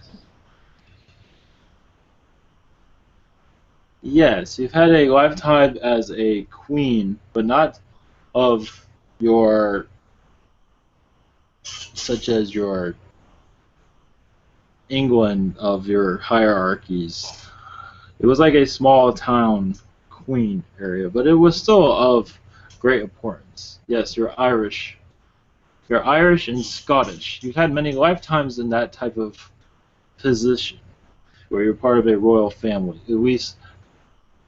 Yes, you've had a lifetime as a queen, but not of your, such as your England of your hierarchies. It was like a small town queen area, but it was still of great importance. Yes, you're Irish. You're Irish and Scottish. You've had many lifetimes in that type of position, where you're part of a royal family, at least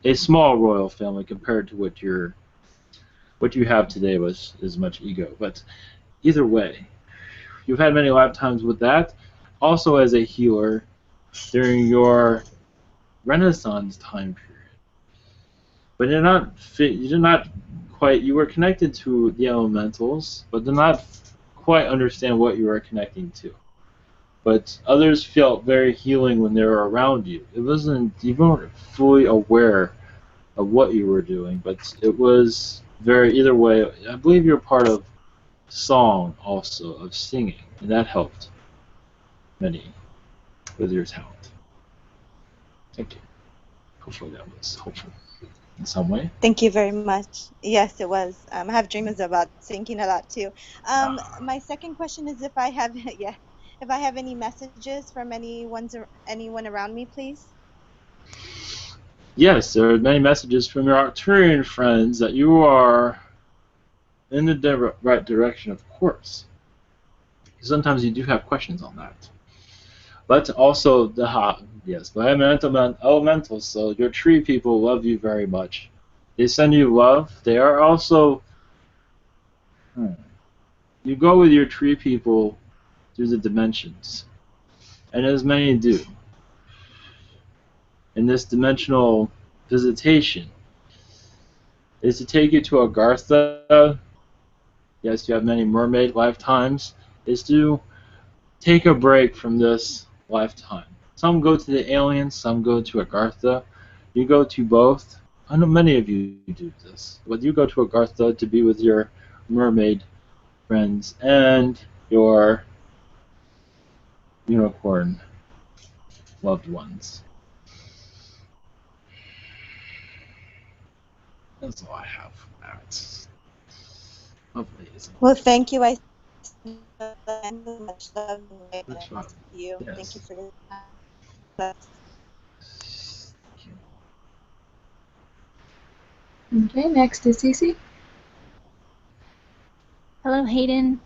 a small royal family compared to what you have today is much ego. But either way, you've had many lifetimes with that. Also as a healer during your Renaissance time period. But you were connected to the elementals, but did not quite understand what you were connecting to. But others felt very healing when they were around you. You weren't fully aware of what you were doing, but it was either way, I believe you're part of song also, of singing, and that helped many with your talent. Thank you. Hopefully that was helpful in some way. Thank you very much. Yes, it was. I have dreams about singing a lot too. My second question is if I have any messages from anyone around me, please. Yes, there are many messages from your Arcturian friends that you are in the right direction, of course. Sometimes you do have questions on that. But also elementals, so your tree people love you very much. They send you love. They are also... You go with your tree people through the dimensions. And as many do. In this dimensional visitation is to take you to Agartha. Yes, you have many mermaid lifetimes. Is to take a break from this lifetime. Some go to the aliens, some go to Agartha. You go to both. I know many of you do this. But you go to Agartha to be with your mermaid friends and your unicorn loved ones. That's all I have for that. Lovely, isn't it? Well, thank you. I much love you. Yes. Thank you for your time. Okay, next is Cece. Hello, Hayden.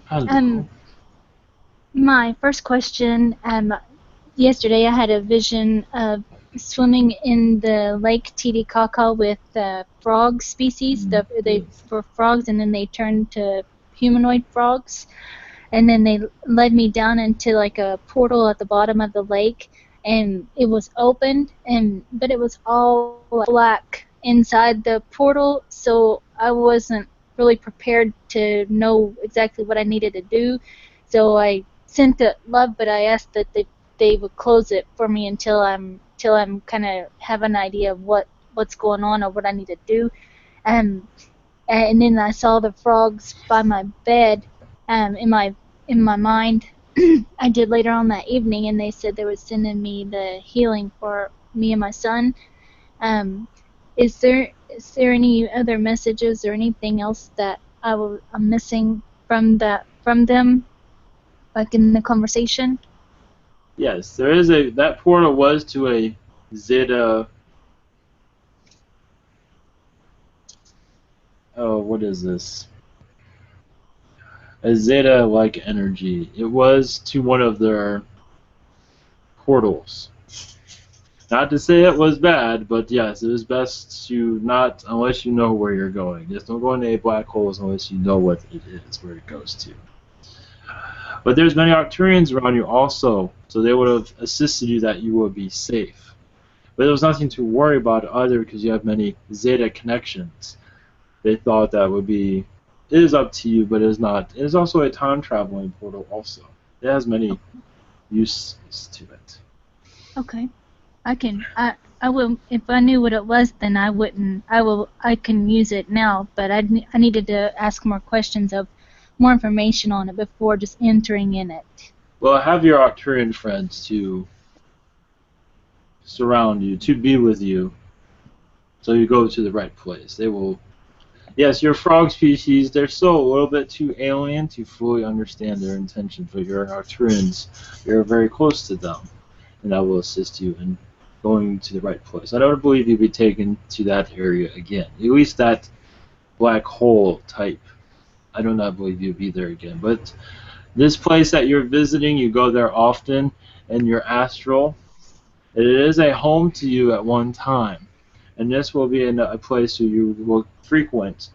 Hello. My first question, yesterday I had a vision of swimming in the Lake Titicaca with frog species. They were frogs, and then they turned to humanoid frogs. And then they led me down into like a portal at the bottom of the lake, and it was opened, but it was all black inside the portal, so I wasn't really prepared to know exactly what I needed to do. So I sent the love, but I asked that they would close it for me until I'm kind of have an idea of what's going on or what I need to do. And then I saw the frogs by my bed, in my mind. I did later on that evening, and they said they were sending me the healing for me and my son. Um, is there any other messages or anything else that I'm missing from them, like in the conversation? Yes, there is that portal was to a Zeta. Oh, what is this? A Zeta-like energy. It was to one of their portals. Not to say it was bad, but yes, it is best to not, unless you know where you're going. Just don't go into a black holes unless you know what it is, where it goes to. But there's many Arcturians around you also, so they would have assisted you that you would be safe. But there was nothing to worry about either because you have many Zeta connections. They thought that would be, it is up to you, but it is not. It is also a time traveling portal also. It has many uses to it. Okay. I will, if I knew what it was, then I can use it now, but I needed to ask more questions of more information on it before just entering in it. Well, have your Arcturian friends to surround you, to be with you, so you go to the right place. They will. Yes, your frog species, they're still a little bit too alien to fully understand their intentions, but your Arcturians, you're very close to them, and that will assist you in going to the right place. I don't believe you'll be taken to that area again, at least that black hole type. I do not believe you'll be there again, but this place that you're visiting, you go there often, and your astral, it is a home to you at one time. And this will be a place where you will frequent,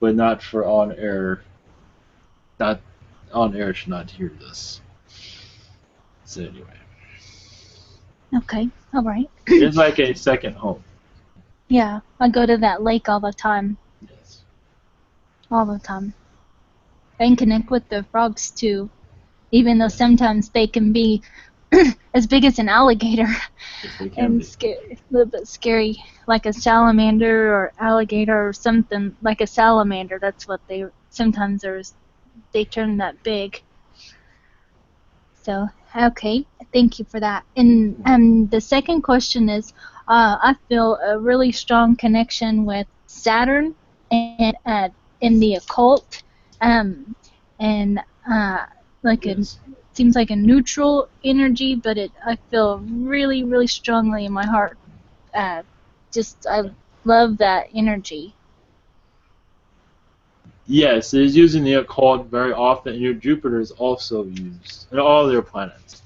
but not for on air. Not on air should not hear this. So anyway, Okay, all right. it's like a second home. Yeah, I go to that lake all the time. Yes. All the time. And connect with the frogs too, even though sometimes they can be as big as an alligator. Yes, they can And be. a little bit scary, like a salamander or alligator or something, like a salamander. That's what they sometimes they turn that big. So okay, thank you for that. And the second question is, I feel a really strong connection with Saturn and in the occult, and like Yes. seems like a neutral energy, but I feel really, really strongly in my heart. I love that energy. Yes, it is used in the occult very often, and your Jupiter is also used, and all their planets.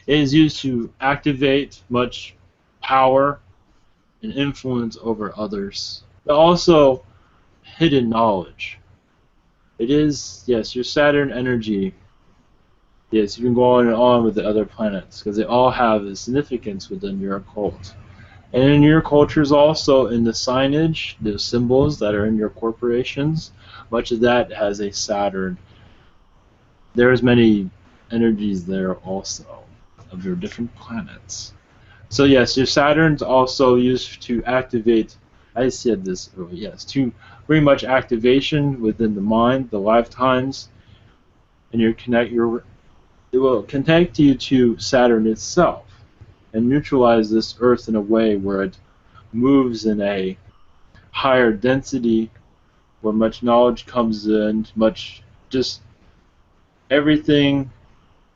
It is used to activate much power and influence over others, but also hidden knowledge. It is, yes, your Saturn energy. Yes, you can go on and on with the other planets because they all have a significance within your occult. And in your cultures also, in the signage, the symbols that are in your corporations, much of that has a Saturn. There's many energies there also of your different planets. So yes, your Saturn's also used to activate, I said this earlier, yes, to bring much activation within the mind, the lifetimes, and it will connect you to Saturn itself and neutralize this Earth in a way where it moves in a higher density, where much knowledge comes in, much just everything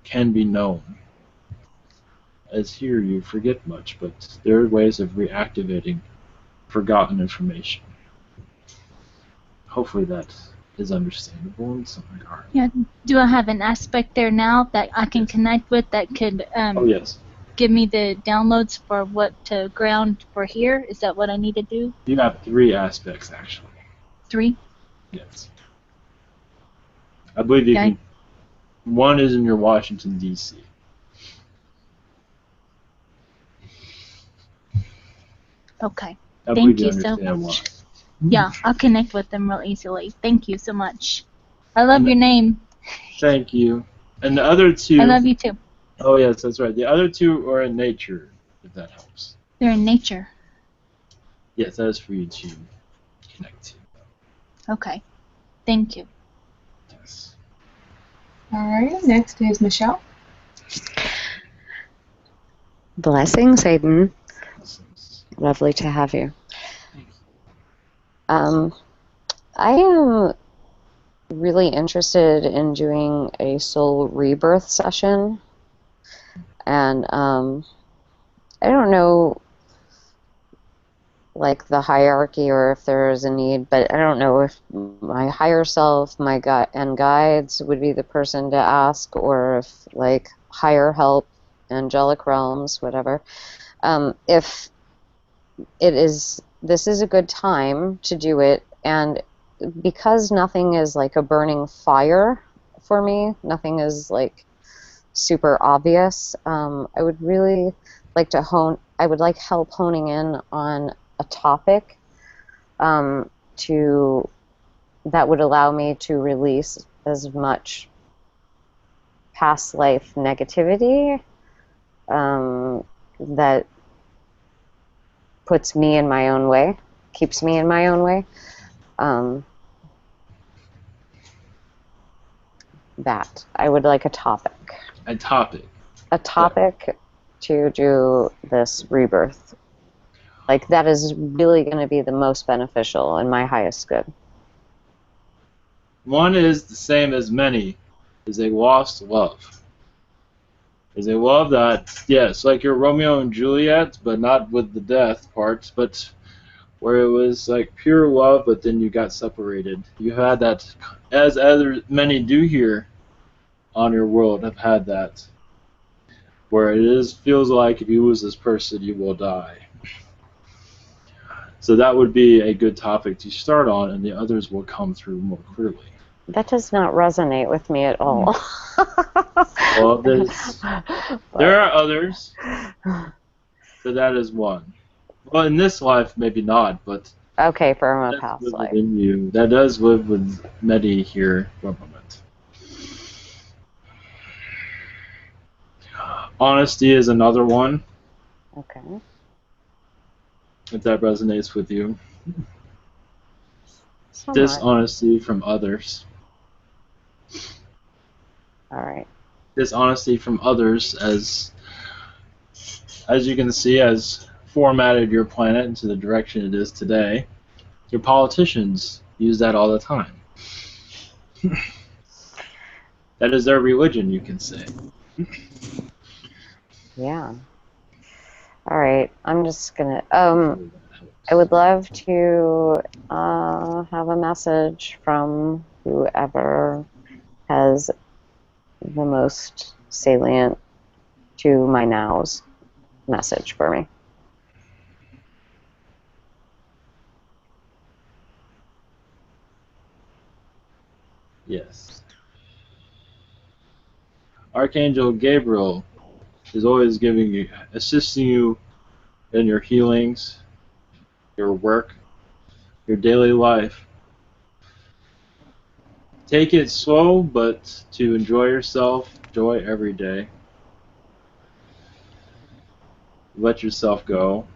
can be known. As here you forget much, but there are ways of reactivating forgotten information. Hopefully that is understandable in some regard. Yeah. Do I have an aspect there now that I can connect with that could Oh yes. give me the downloads for what to ground for here? Is that what I need to do? You have 3 aspects actually. 3? Yes. I believe you Okay. can. One is in your Washington D.C. Okay. If we Thank do you so understand why. much. Yeah, I'll connect with them real easily. Thank you so much. I love And your name. thank you. And the other I two, love you too. oh yes, that's right. The other two are in nature, if that helps. They're in nature. Yes, that is for you to connect to. Okay. Thank you. Yes. Alright, next is Michelle. Blessings, Hayden. Blessings. Lovely to have you. I am really interested in doing a soul rebirth session, and I don't know, like, the hierarchy or if there is a need, but I don't know if my higher self, my and guides would be the person to ask, or if, like, higher help, angelic realms, whatever. If this is a good time to do it, and because nothing is like a burning fire for me, nothing is like super obvious, I would really like to I would like help honing in on a topic that would allow me to release as much past life negativity that puts me in my own way, keeps me in my own way. That I would like a topic. A topic. A topic to do this rebirth. Like, that is really going to be the most beneficial and my highest good. One is the same as many, is a lost love. Is a love that, yes, like your Romeo and Juliet, but not with the death parts, but where it was like pure love, but then you got separated. You had that, as many do here on your world have had that, where it feels like if you lose this person, you will die. So that would be a good topic to start on, and the others will come through more clearly. That does not resonate with me at all. Well, there are others, but that is one. Well, in this life, maybe not, but okay, from a past life. Within you. That does live with Medi here for a moment. Honesty is another one. Okay. If that resonates with you. Somewhat. Dishonesty from others. All right. Dishonesty from others, as you can see, has formatted your planet into the direction it is today. Your politicians use that all the time. That is their religion, you can say. Yeah. All right. I'm just gonna. I would love to have a message from whoever has the most salient to my now's message for me. Yes. Archangel Gabriel is always assisting you in your healings, your work, your daily life. Take it slow, but to enjoy yourself, enjoy every day. Let yourself go,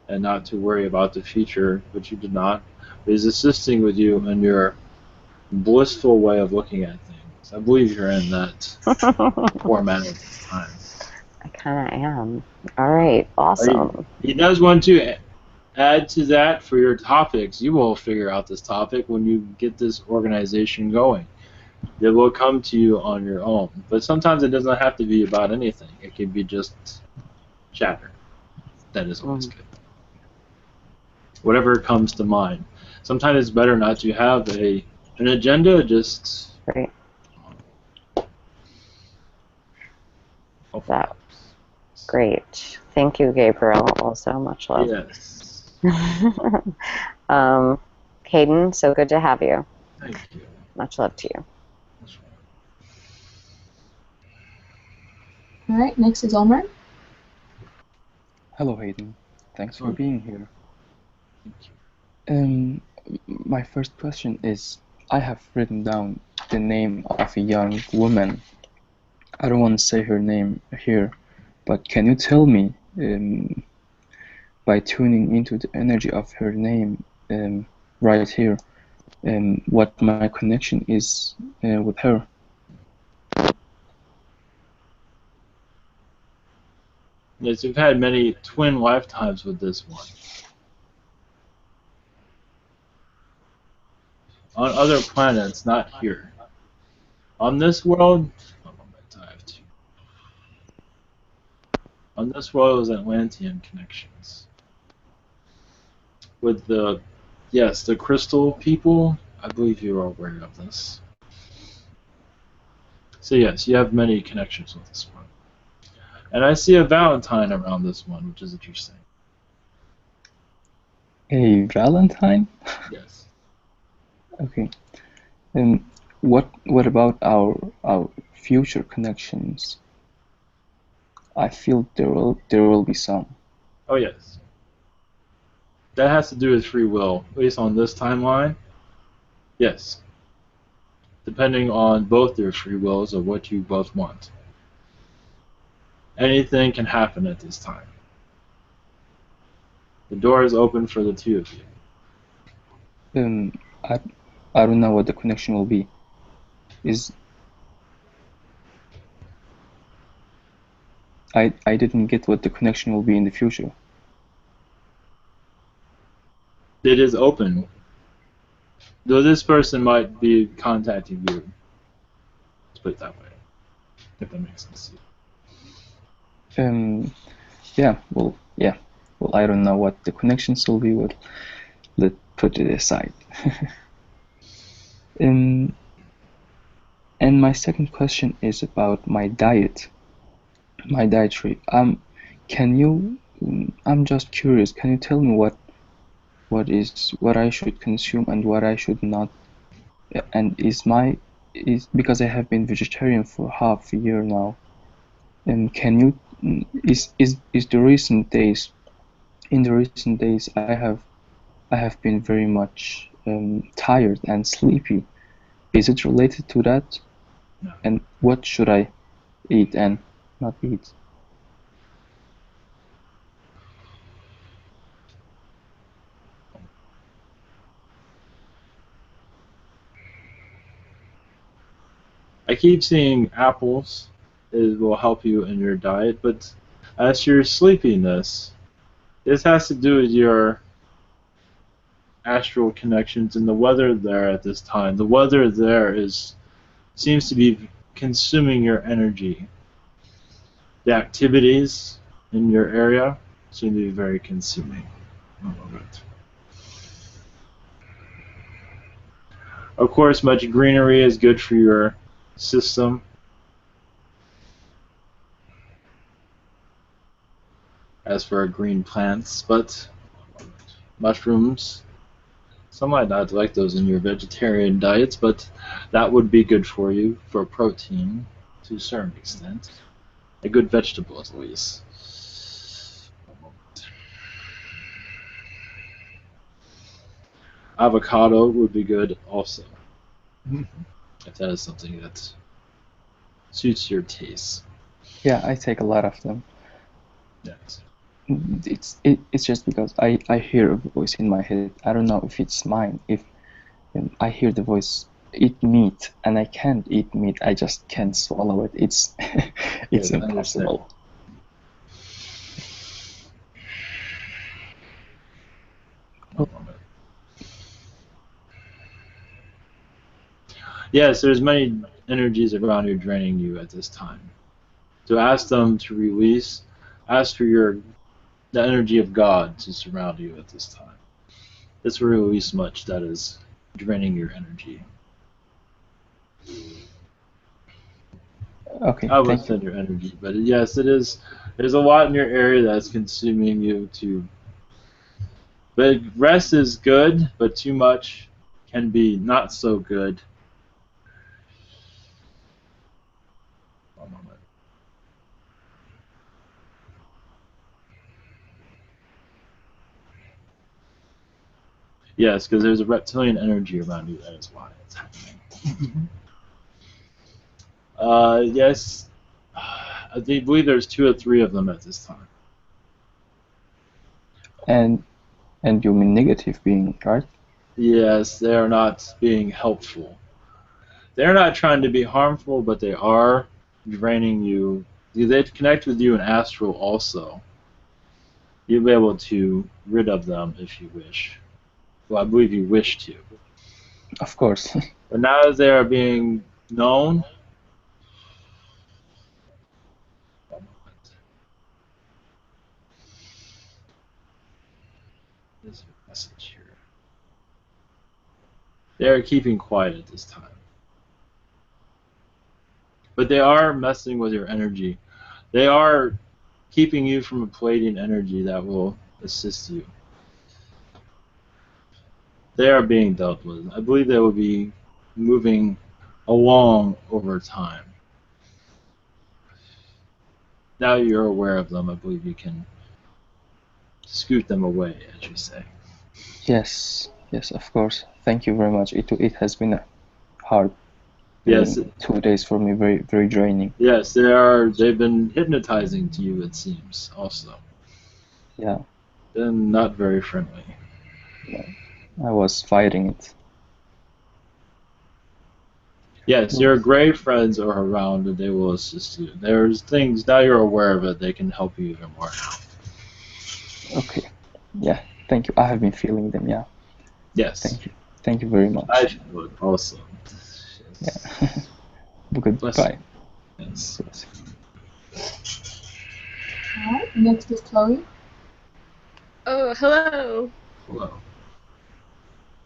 and not to worry about the future, which you do not. But he's assisting with you in your blissful way of looking at things. I believe you're in that format at this time. I kind of am. All right. Awesome. He does want to add to that for your topics. You will figure out this topic when you get this organization going. It will come to you on your own. But sometimes it doesn't have to be about anything. It can be just chatter. That is always good. Whatever comes to mind. Sometimes it's better not to have an agenda, just... Right. That. Great. Thank you, Gabriel. Also, much love. Yes. Hayden, so good to have you. Thank you. Much love to you. Alright, next is Omar. Hello, Hayden. Thanks for being here. My first question is, I have written down the name of a young woman. I don't want to say her name here, but can you tell me, by tuning into the energy of her name right here, what my connection is with her? Yes, you've had many twin lifetimes with this one. On other planets, not here. On this world, on this world was Atlantean connections. With the, yes, the crystal people, I believe you are aware of this. So yes, you have many connections with this one. And I see a Valentine around this one, which is interesting. A Valentine? Yes. Okay. And what about our future connections? I feel there will be some. Oh yes. That has to do with free will, at least on this timeline. Yes. Depending on both your free wills of what you both want. Anything can happen at this time. The door is open for the two of you. I don't know what the connection will be. I didn't get what the connection will be in the future. It is open. Though this person might be contacting you. Let's put it that way. If that makes sense. Yeah. Well, I don't know what the connections will be. Let's put it aside. And my second question is about my diet, my dietary. I'm just curious. Can you tell me what I should consume and what I should not? And is because I have been vegetarian for half a year now. And can you is the recent days? In the recent days, I have been very much tired and sleepy. Is it related to that? No. And what should I eat and not eat? I keep seeing apples. It will help you in your diet, but as to your sleepiness, this has to do with your astral connections and the weather there at this time. The weather there seems to be consuming your energy. The activities in your area seem to be very consuming. Of course, much greenery is good for your system. As for green plants, but mushrooms, some might not like those in your vegetarian diets, but that would be good for you for protein to a certain extent. A good vegetable at least. Avocado would be good also. If that is something that suits your taste. Yeah, I take a lot of them. Yes. It's just because I hear a voice in my head. I don't know if it's mine. If I hear the voice, eat meat, and I can't eat meat. I just can't swallow it. It's Yes, impossible. Yes, there's many energies around you draining you at this time. So ask them to release. Ask for the energy of God to surround you at this time. This will release much that is draining your energy. Okay, I would send your energy, but yes, it is. There's a lot in your area that's consuming you too. But rest is good, but too much can be not so good. One moment. Yes, because there's a reptilian energy around you. That is why it's happening. Yes, I believe there's 2 or 3 of them at this time. And you mean negative being, right? Yes, they are not being helpful. They're not trying to be harmful, but they are draining you. They connect with you in astral also. You'll be able to rid of them if you wish. Well, I believe you wish to. Of course. But now as they are being known, there's a message here. They are keeping quiet at this time. But they are messing with your energy. They are keeping you from a Pleiadian energy that will assist you. They are being dealt with. I believe they will be moving along over time. Now you're aware of them, I believe you can scoot them away, as you say. Yes, of course. Thank you very much. It has been a hard Yes. 2 days for me, very, very draining. Yes, they've been hypnotizing to you, it seems, also. Yeah. Been not very friendly. Yeah. I was fighting it. Yes, your gray friends are around and they will assist you. There's things, now you're aware of it, they can help you even more now. Okay. Yeah, thank you. I have been feeling them, yeah. Yes. Thank you. Thank you very much. I feel it also. Yeah. Goodbye. Yes. Alright, next is Chloe. Oh, hello. Hello.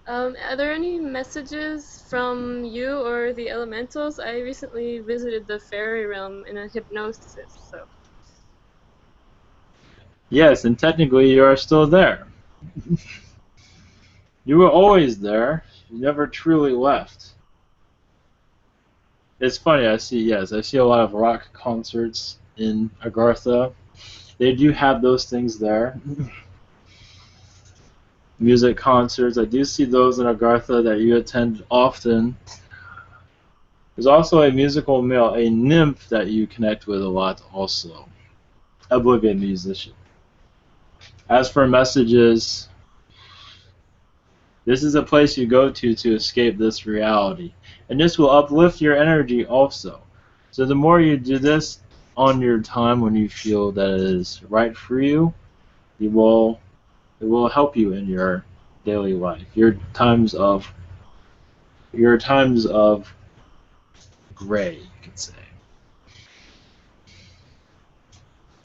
Are there any messages from you or the elementals? I recently visited the fairy realm in a hypnosis, so. Yes, and technically you are still there. You were always there. You never truly left. It's funny, I see a lot of rock concerts in Agartha. They do have those things there. Music concerts, I do see those in Agartha that you attend often. There's also a musical male, a nymph that you connect with a lot also. I believe a musician. As for messages, this is a place you go to escape this reality. And this will uplift your energy also. So the more you do this on your time when you feel that it is right for you, it will help you in your daily life. Your times of gray, you could say.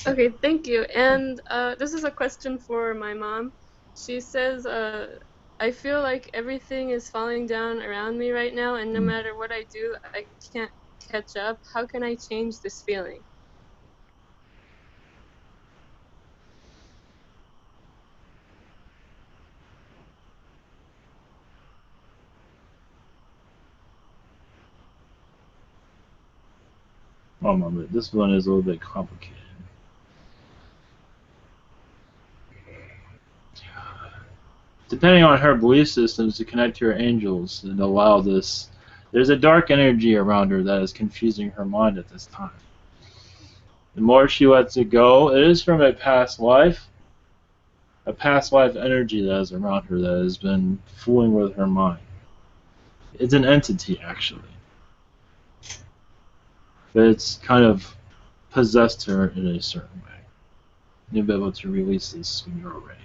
Okay, thank you. And this is a question for my mom. She says, I feel like everything is falling down around me right now, and no matter what I do, I can't catch up. How can I change this feeling? One moment, this one is a little bit complicated. Depending on her belief systems, to connect to her angels and allow this, there's a dark energy around her that is confusing her mind at this time. The more she lets it go, it is from a past life energy that is around her that has been fooling with her mind. It's an entity, actually. But it's kind of possessed her in a certain way. You'll be able to release this when you're ready.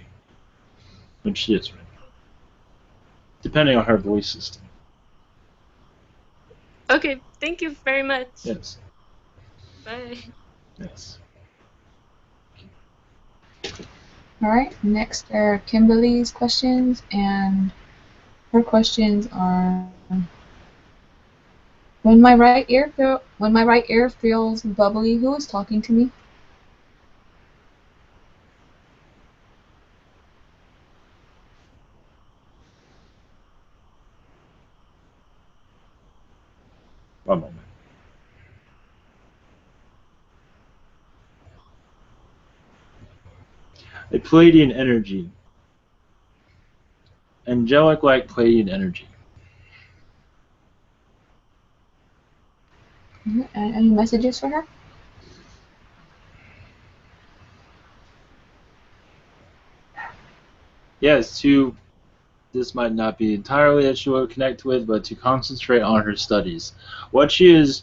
When she is ready. Depending on her belief system. Okay, thank you very much. Yes. Bye. Yes. Alright, next are Kimberly's questions, and her questions are: when my right ear feels bubbly, who is talking to me? One moment. A Pleiadian energy. angelic-like Pleiadian energy. Any messages for her? Yes, this might not be entirely that she will connect with, but to concentrate on her studies. What she is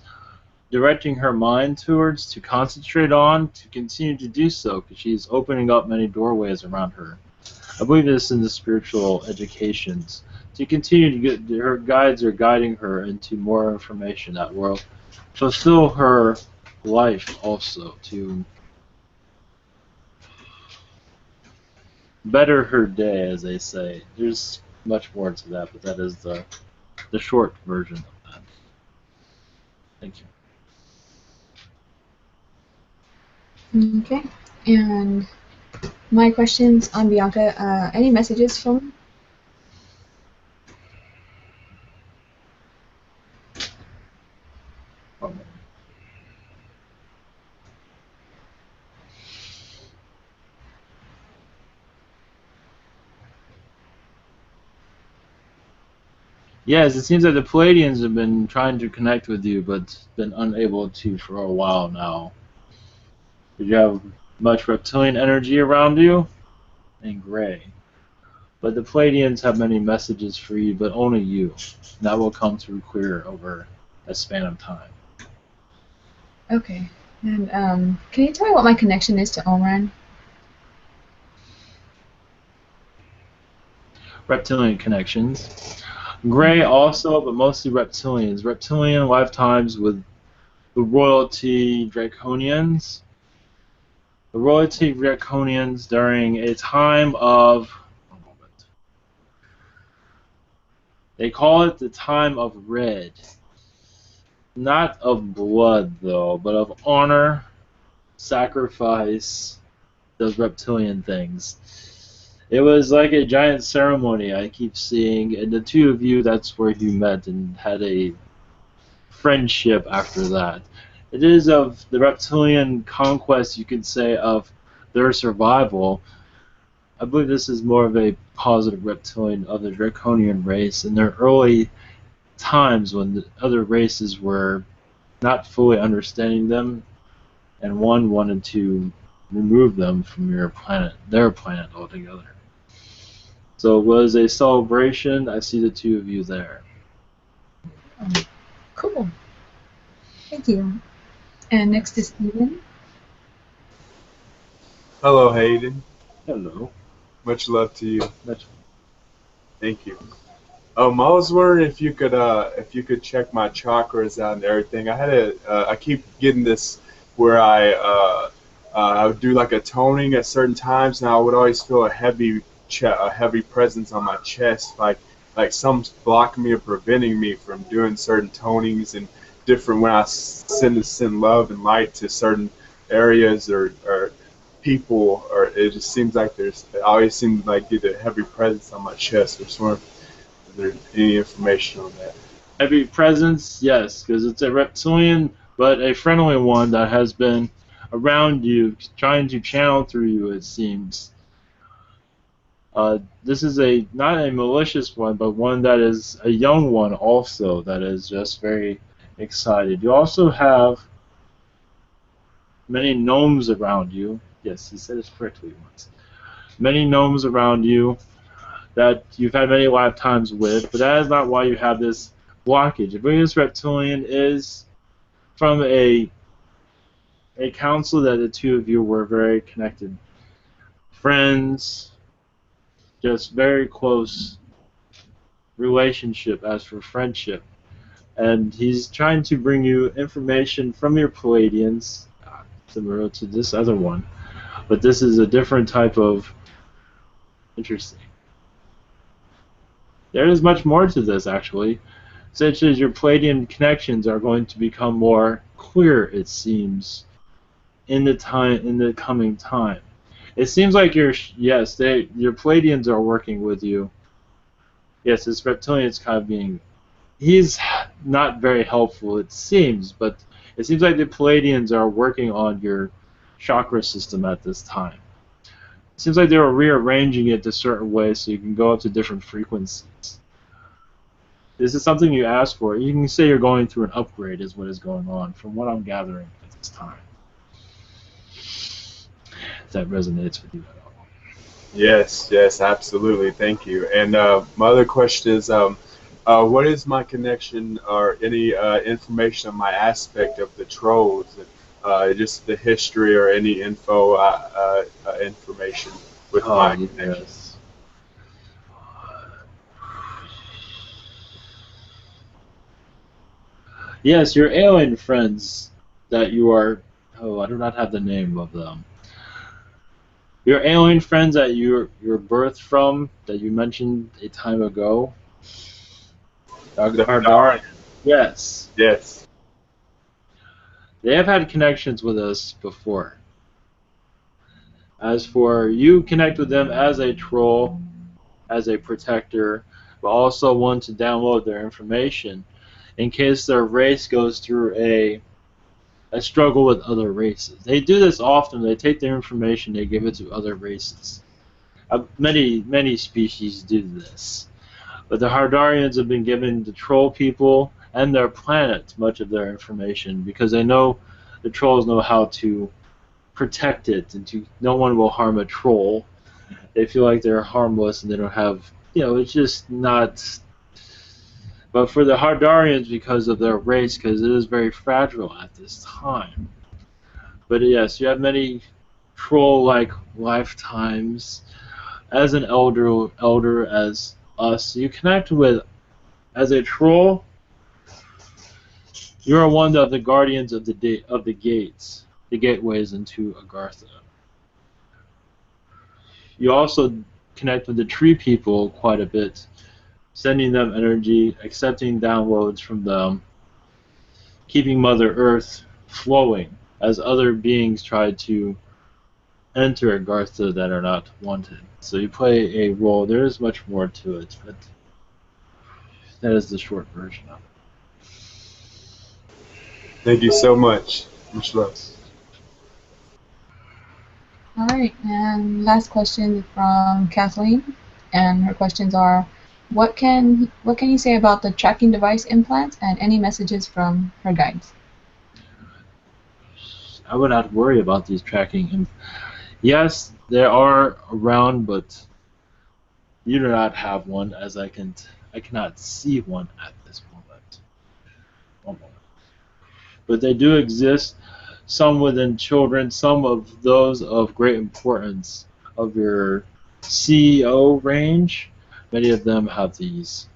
directing her mind towards to concentrate on, to continue to do so, because she is opening up many doorways around her. I believe this in the spiritual educations. To continue to get, her guides are guiding her into more information that will fulfill her life also, to better her day, as they say. There's much more to that, but that is the short version of that. Thank you. Okay, and my questions on Bianca. Any messages from? Yes, it seems that the Pleiadians have been trying to connect with you, but been unable to for a while now. Did you have much reptilian energy around you? And gray. But the Pleiadians have many messages for you, but only you. And that will come through clear over a span of time. Okay. And can you tell me what my connection is to Omran? Reptilian connections. Gray also, but mostly reptilians. Reptilian lifetimes with the royalty Draconians. The royalty Draconians during a time of... They call it the time of red. Not of blood, though, but of honor, sacrifice, those reptilian things. It was like a giant ceremony I keep seeing, and the two of you, that's where you met and had a friendship after that. It is of the reptilian conquest, you could say, of their survival. I believe this is more of a positive reptilian of the Draconian race in their early times when the other races were not fully understanding them, and one wanted to remove them from your planet, their planet altogether. So it was a celebration. I see the two of you there. Cool. Thank you. And next is Steven. Hello, Hayden. Hello. Much love to you. Thank you. I was wondering if you could check my chakras out and everything. I keep getting this where I would do like a toning at certain times, and I would always feel a heavy presence on my chest, like something's blocking me or preventing me from doing certain tonings and different when I send love and light to certain areas or people, or it just seems like I always seem to like get a heavy presence on my chest. I just wonder if there's any information on that. Heavy presence, yes, because it's a reptilian, but a friendly one that has been around you, trying to channel through you, it seems. This is not a malicious one, but one that is a young one also, that is just very excited. You also have many gnomes around you. Yes, he said it correctly once. Many gnomes around you that you've had many lifetimes with, but that is not why you have this blockage. I believe this reptilian is from a council that the two of you were very connected. Friends, just very close relationship as for friendship. And he's trying to bring you information from your Pleiadians, similar to this other one, but this is a different type of interesting. There is much more to this, actually, such as your Pleiadian connections are going to become more clear, it seems, in the coming time. It seems like your Pleiadians are working with you. Yes, this reptilian is kind of he's not very helpful, it seems, but it seems like the Pleiadians are working on your chakra system at this time. seems like they were rearranging it a certain way so you can go up to different frequencies. This is something you ask for. You can say you're going through an upgrade is what is going on from what I'm gathering at this time. If that resonates with you at all. Yes, yes, absolutely. Thank you. And my other question is, what is my connection or any information on my aspect of the trolls? Just the history or any info, information with my connection. Yes. Yes, your alien friends that you are. Oh, I do not have the name of them. Your alien friends that you're birthed from, that you mentioned a time ago. Hardar. Yes. Yes. They have had connections with us before. As for you, connect with them as a troll, as a protector, but also want to download their information in case their race goes through a struggle with other races. They do this often. They take their information, they give it to other races. Many species do this. But the Hardarians have been giving the troll people and their planet much of their information because they know the trolls know how to protect it and no one will harm a troll. They feel like they're harmless and they don't have, it's just not. But for the Hardarians, because of their race, because it is very fragile at this time. But yes, you have many troll-like lifetimes. As an elder as us, you connect with, as a troll, you are one of the guardians of the gates, the gateways into Agartha. You also connect with the tree people quite a bit, sending them energy, accepting downloads from them, keeping Mother Earth flowing as other beings try to enter Agartha that are not wanted. So you play a role. There is much more to it, but that is the short version of it. Thank you so much. Much love. All right, and last question from Kathleen, and her questions are, what can you say about the tracking device implants and any messages from her guides? I would not worry about these tracking. Yes, they are around, but you do not have one, as I cannot see one at this moment. One moment. But they do exist. Some within children, some of those of great importance of your CEO range. Many of them have these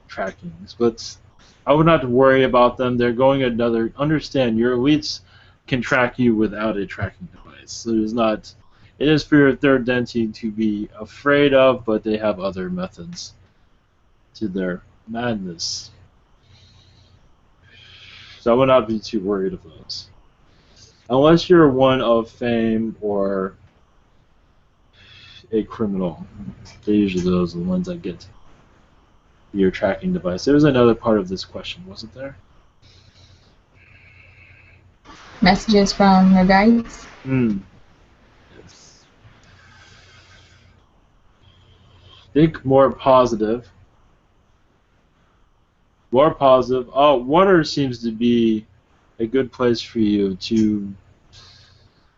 trackings, but I would not worry about them. They're going another. Understand, your elites can track you without a tracking device. So there's not. It is for your third density to be afraid of, but they have other methods to their madness. So I would not be too worried of those. Unless you're one of fame or a criminal. They're usually those are the ones that get your tracking device. There was another part of this question, wasn't there? Messages from her guides? Yes. Think more positive. More positive. Oh, water seems to be a good place for you to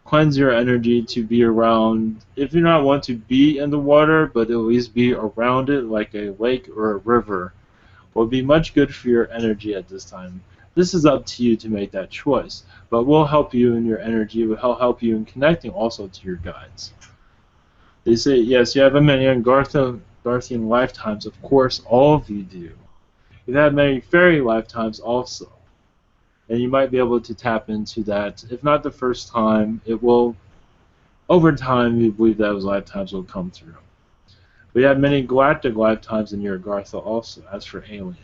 cleanse your energy, to be around. If you not want to be in the water, but at least be around it, like a lake or a river, will be much good for your energy at this time. This is up to you to make that choice, but we'll help you in your energy. We'll help you in connecting also to your guides. They say, yes, you have many Agarthian lifetimes. Of course, all of you do. You've had many fairy lifetimes also. And you might be able to tap into that. If not the first time, it will, over time, you believe those lifetimes will come through. We have many galactic lifetimes in your Agartha also, as for alien.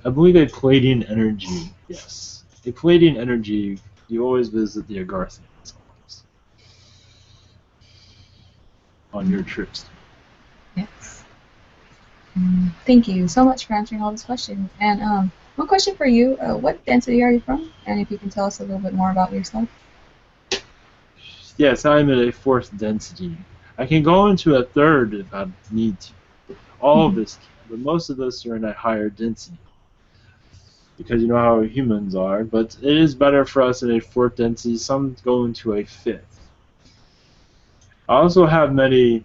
I believe a Pleiadian energy, yes. A Pleiadian energy, you always visit the Agarthians always. On your trips. Yes. Thank you so much for answering all these questions. And one question for you, what density are you from? And if you can tell us a little bit more about yourself. Yes, I'm at a fourth density. I can go into a third if I need to. All of us can, but most of us are in a higher density. Because you know how humans are, but it is better for us in a fourth density. Some go into a fifth. I also have many.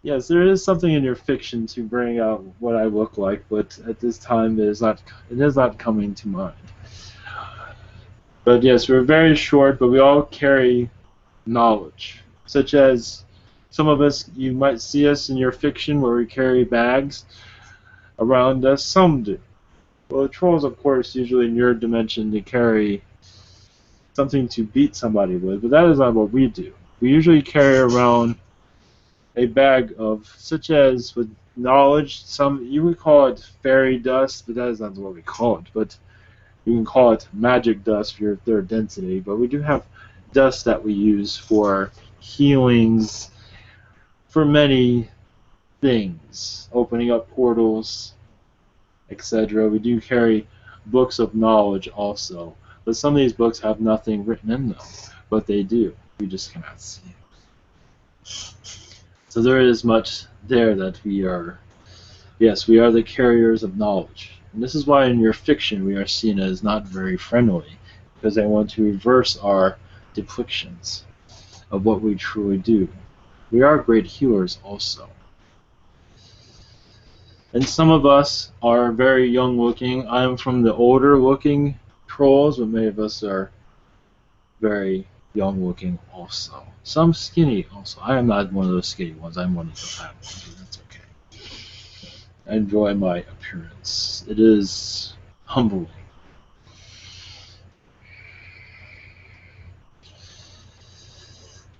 Yes, there is something in your fiction to bring out what I look like, but at this time it is not coming to mind. But yes, we're very short, but we all carry knowledge, such as some of us, you might see us in your fiction where we carry bags around us. Some do. Well, the trolls, of course, usually in your dimension, they carry something to beat somebody with, but that is not what we do. We usually carry around a bag of, such as with knowledge, you would call it fairy dust, but that is not what we call it. But you can call it magic dust for your third density. But we do have dust that we use for healings, for many things, opening up portals, etc. We do carry books of knowledge also, but some of these books have nothing written in them, but they do. We just cannot see it. So there is much there that we are. Yes, we are the carriers of knowledge. And this is why in your fiction we are seen as not very friendly, because they want to reverse our depictions of what we truly do. We are great healers also. And some of us are very young looking. I am from the older looking trolls, but many of us are very young looking also. Some skinny also. I am not one of those skinny ones. I'm one of the fat ones, but that's okay. I enjoy my appearance. It is humbling.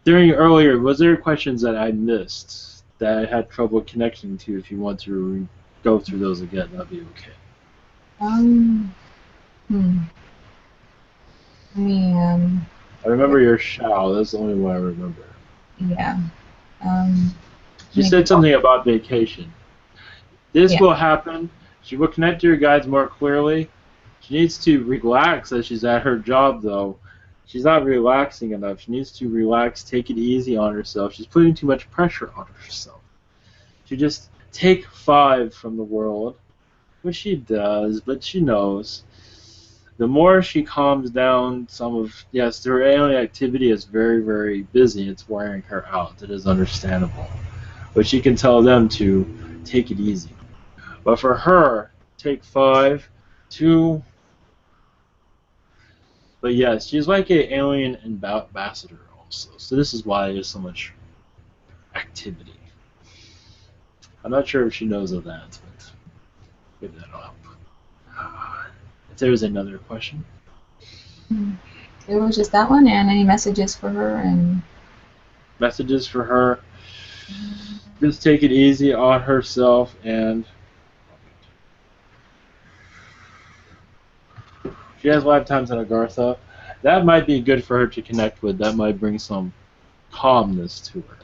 During earlier, was there questions that I missed that I had trouble connecting to? If you want to go through those again, that'd be okay. I remember your Shao. That's the only one I remember. Yeah. She said something about vacation. This will happen. She will connect to your guides more clearly. She needs to relax as she's at her job, though. She's not relaxing enough. She needs to relax, take it easy on herself. She's putting too much pressure on herself. She just take 5 from the world, which she does, but she knows. The more she calms down, yes, her alien activity is very, very busy. It's wearing her out. It is understandable. But she can tell them to take it easy. But for her, take 5, 2. But yes, she's like an alien ambassador also. So this is why there's so much activity. I'm not sure if she knows of that, but maybe that'll help. If there's another question. It was just that one, and any messages for her and messages for her. Just take it easy on herself, and she has lifetimes in Agartha. That might be good for her to connect with. That might bring some calmness to her.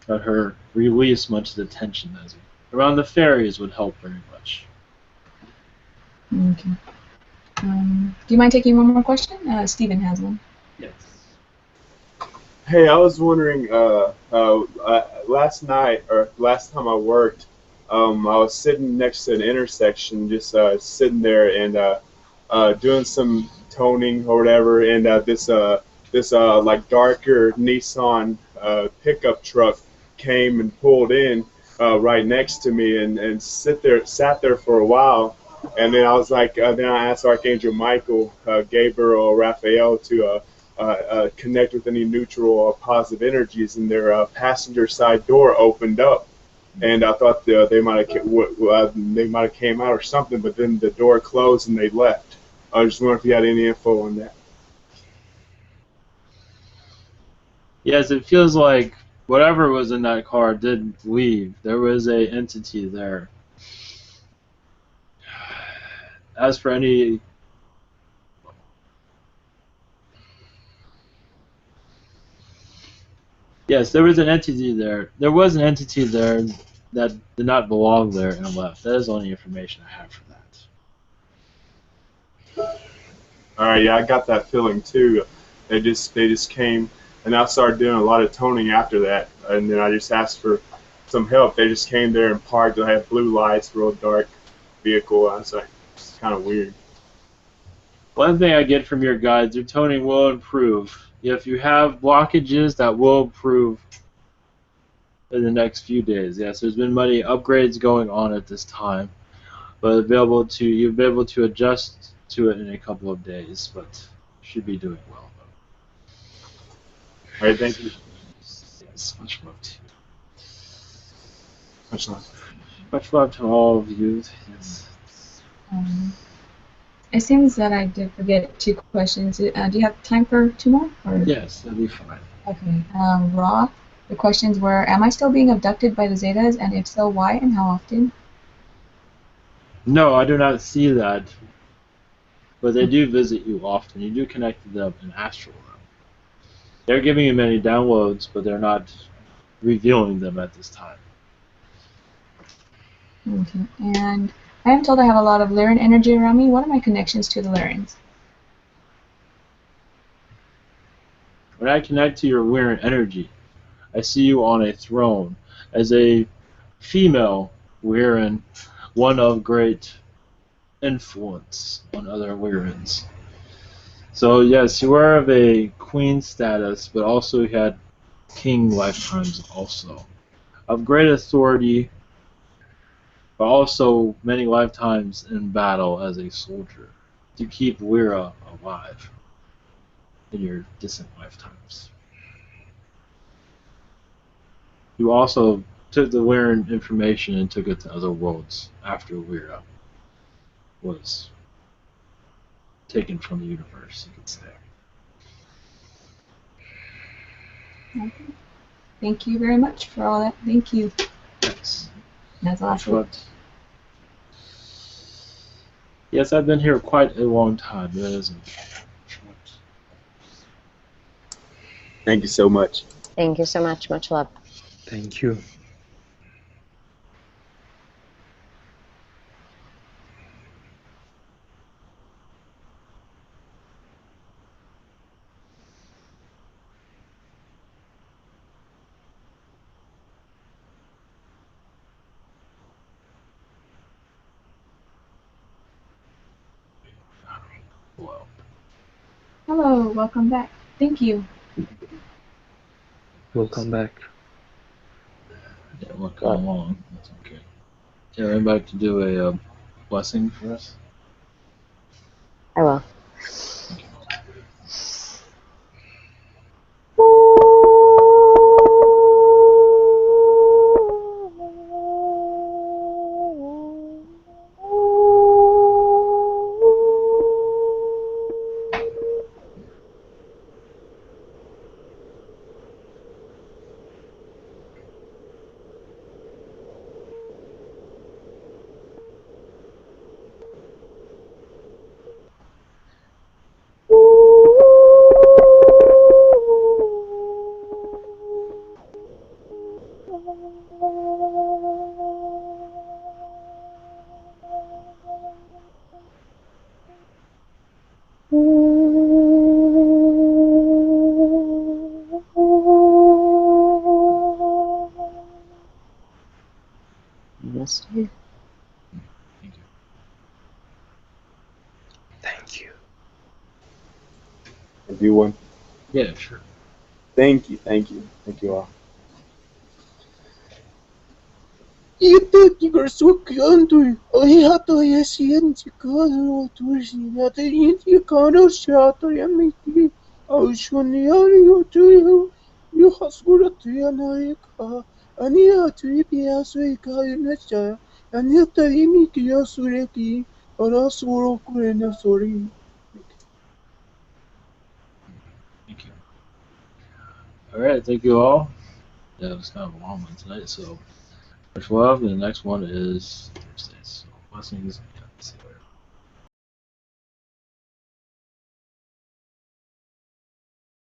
Let her release much of the tension around the fairies would help very much. Okay. Do you mind taking one more question? Stephen has one. Yes. Hey, I was wondering, last night, or last time I worked, I was sitting next to an intersection, just sitting there and doing some toning or whatever, and this like darker Nissan pickup truck came and pulled in right next to me and sat there for a while. And then I was like, then I asked Archangel Michael, Gabriel, or Raphael to connect with any neutral or positive energies, and their passenger side door opened up. And I thought they might have came out or something, but then the door closed and they left. I was just wondering if you had any info on that. Yes, it feels like whatever was in that car did leave. There was an entity there. As for any... Yes, there was an entity there. There was an entity there that did not belong there and left. That is the only information I have for that. All right, yeah, I got that feeling too. They just came, and I started doing a lot of toning after that. And then I just asked for some help. They just came there and parked. They had blue lights, real dark vehicle. I was like, it's kind of weird. One thing I get from your guides, your toning will improve. If you have blockages, that will improve in the next few days. Yes, there's been many upgrades going on at this time, but you'll be able to adjust to it in a couple of days, but should be doing well. All right, thank you. Yes, much love to you. Much love. Much love to all of you. Yes. It seems that I did forget 2 questions. Do you have time for 2 more? Or? Yes, that'll be fine. Okay. Raw. The questions were, am I still being abducted by the Zetas, and if so, why and how often? No, I do not see that. But they do visit you often. You do connect to them in astral realm. They're giving you many downloads, but they're not revealing them at this time. Okay. And I am told I have a lot of Lyran energy around me. What are my connections to the Lyrans? When I connect to your Lyran energy, I see you on a throne as a female Lyran, one of great influence on other Lyrans. So yes, you are of a queen status, but also you had king lifetimes also. Of great authority, but also many lifetimes in battle as a soldier to keep Lyra alive in your distant lifetimes. You also took the Lyran information and took it to other worlds after Lyra was taken from the universe, you could say. Okay. Thank you very much for all that. Thank you. Yes. That's awesome. Yes, I've been here quite a long time. That isn't. Thank you so much. Thank you so much. Much love. Thank you. Hello, welcome back. Thank you. Welcome back. Yeah, we're coming along. That's okay. Yeah, anybody to do a blessing for us? I will. Yes. Thank you. I do one. Yeah, sure. Thank you all. Thank you. Alright, thank you all. Yeah, it was kind of a long one tonight, so much love, and the next one is Thursday. So blessings. Yeah, see you later.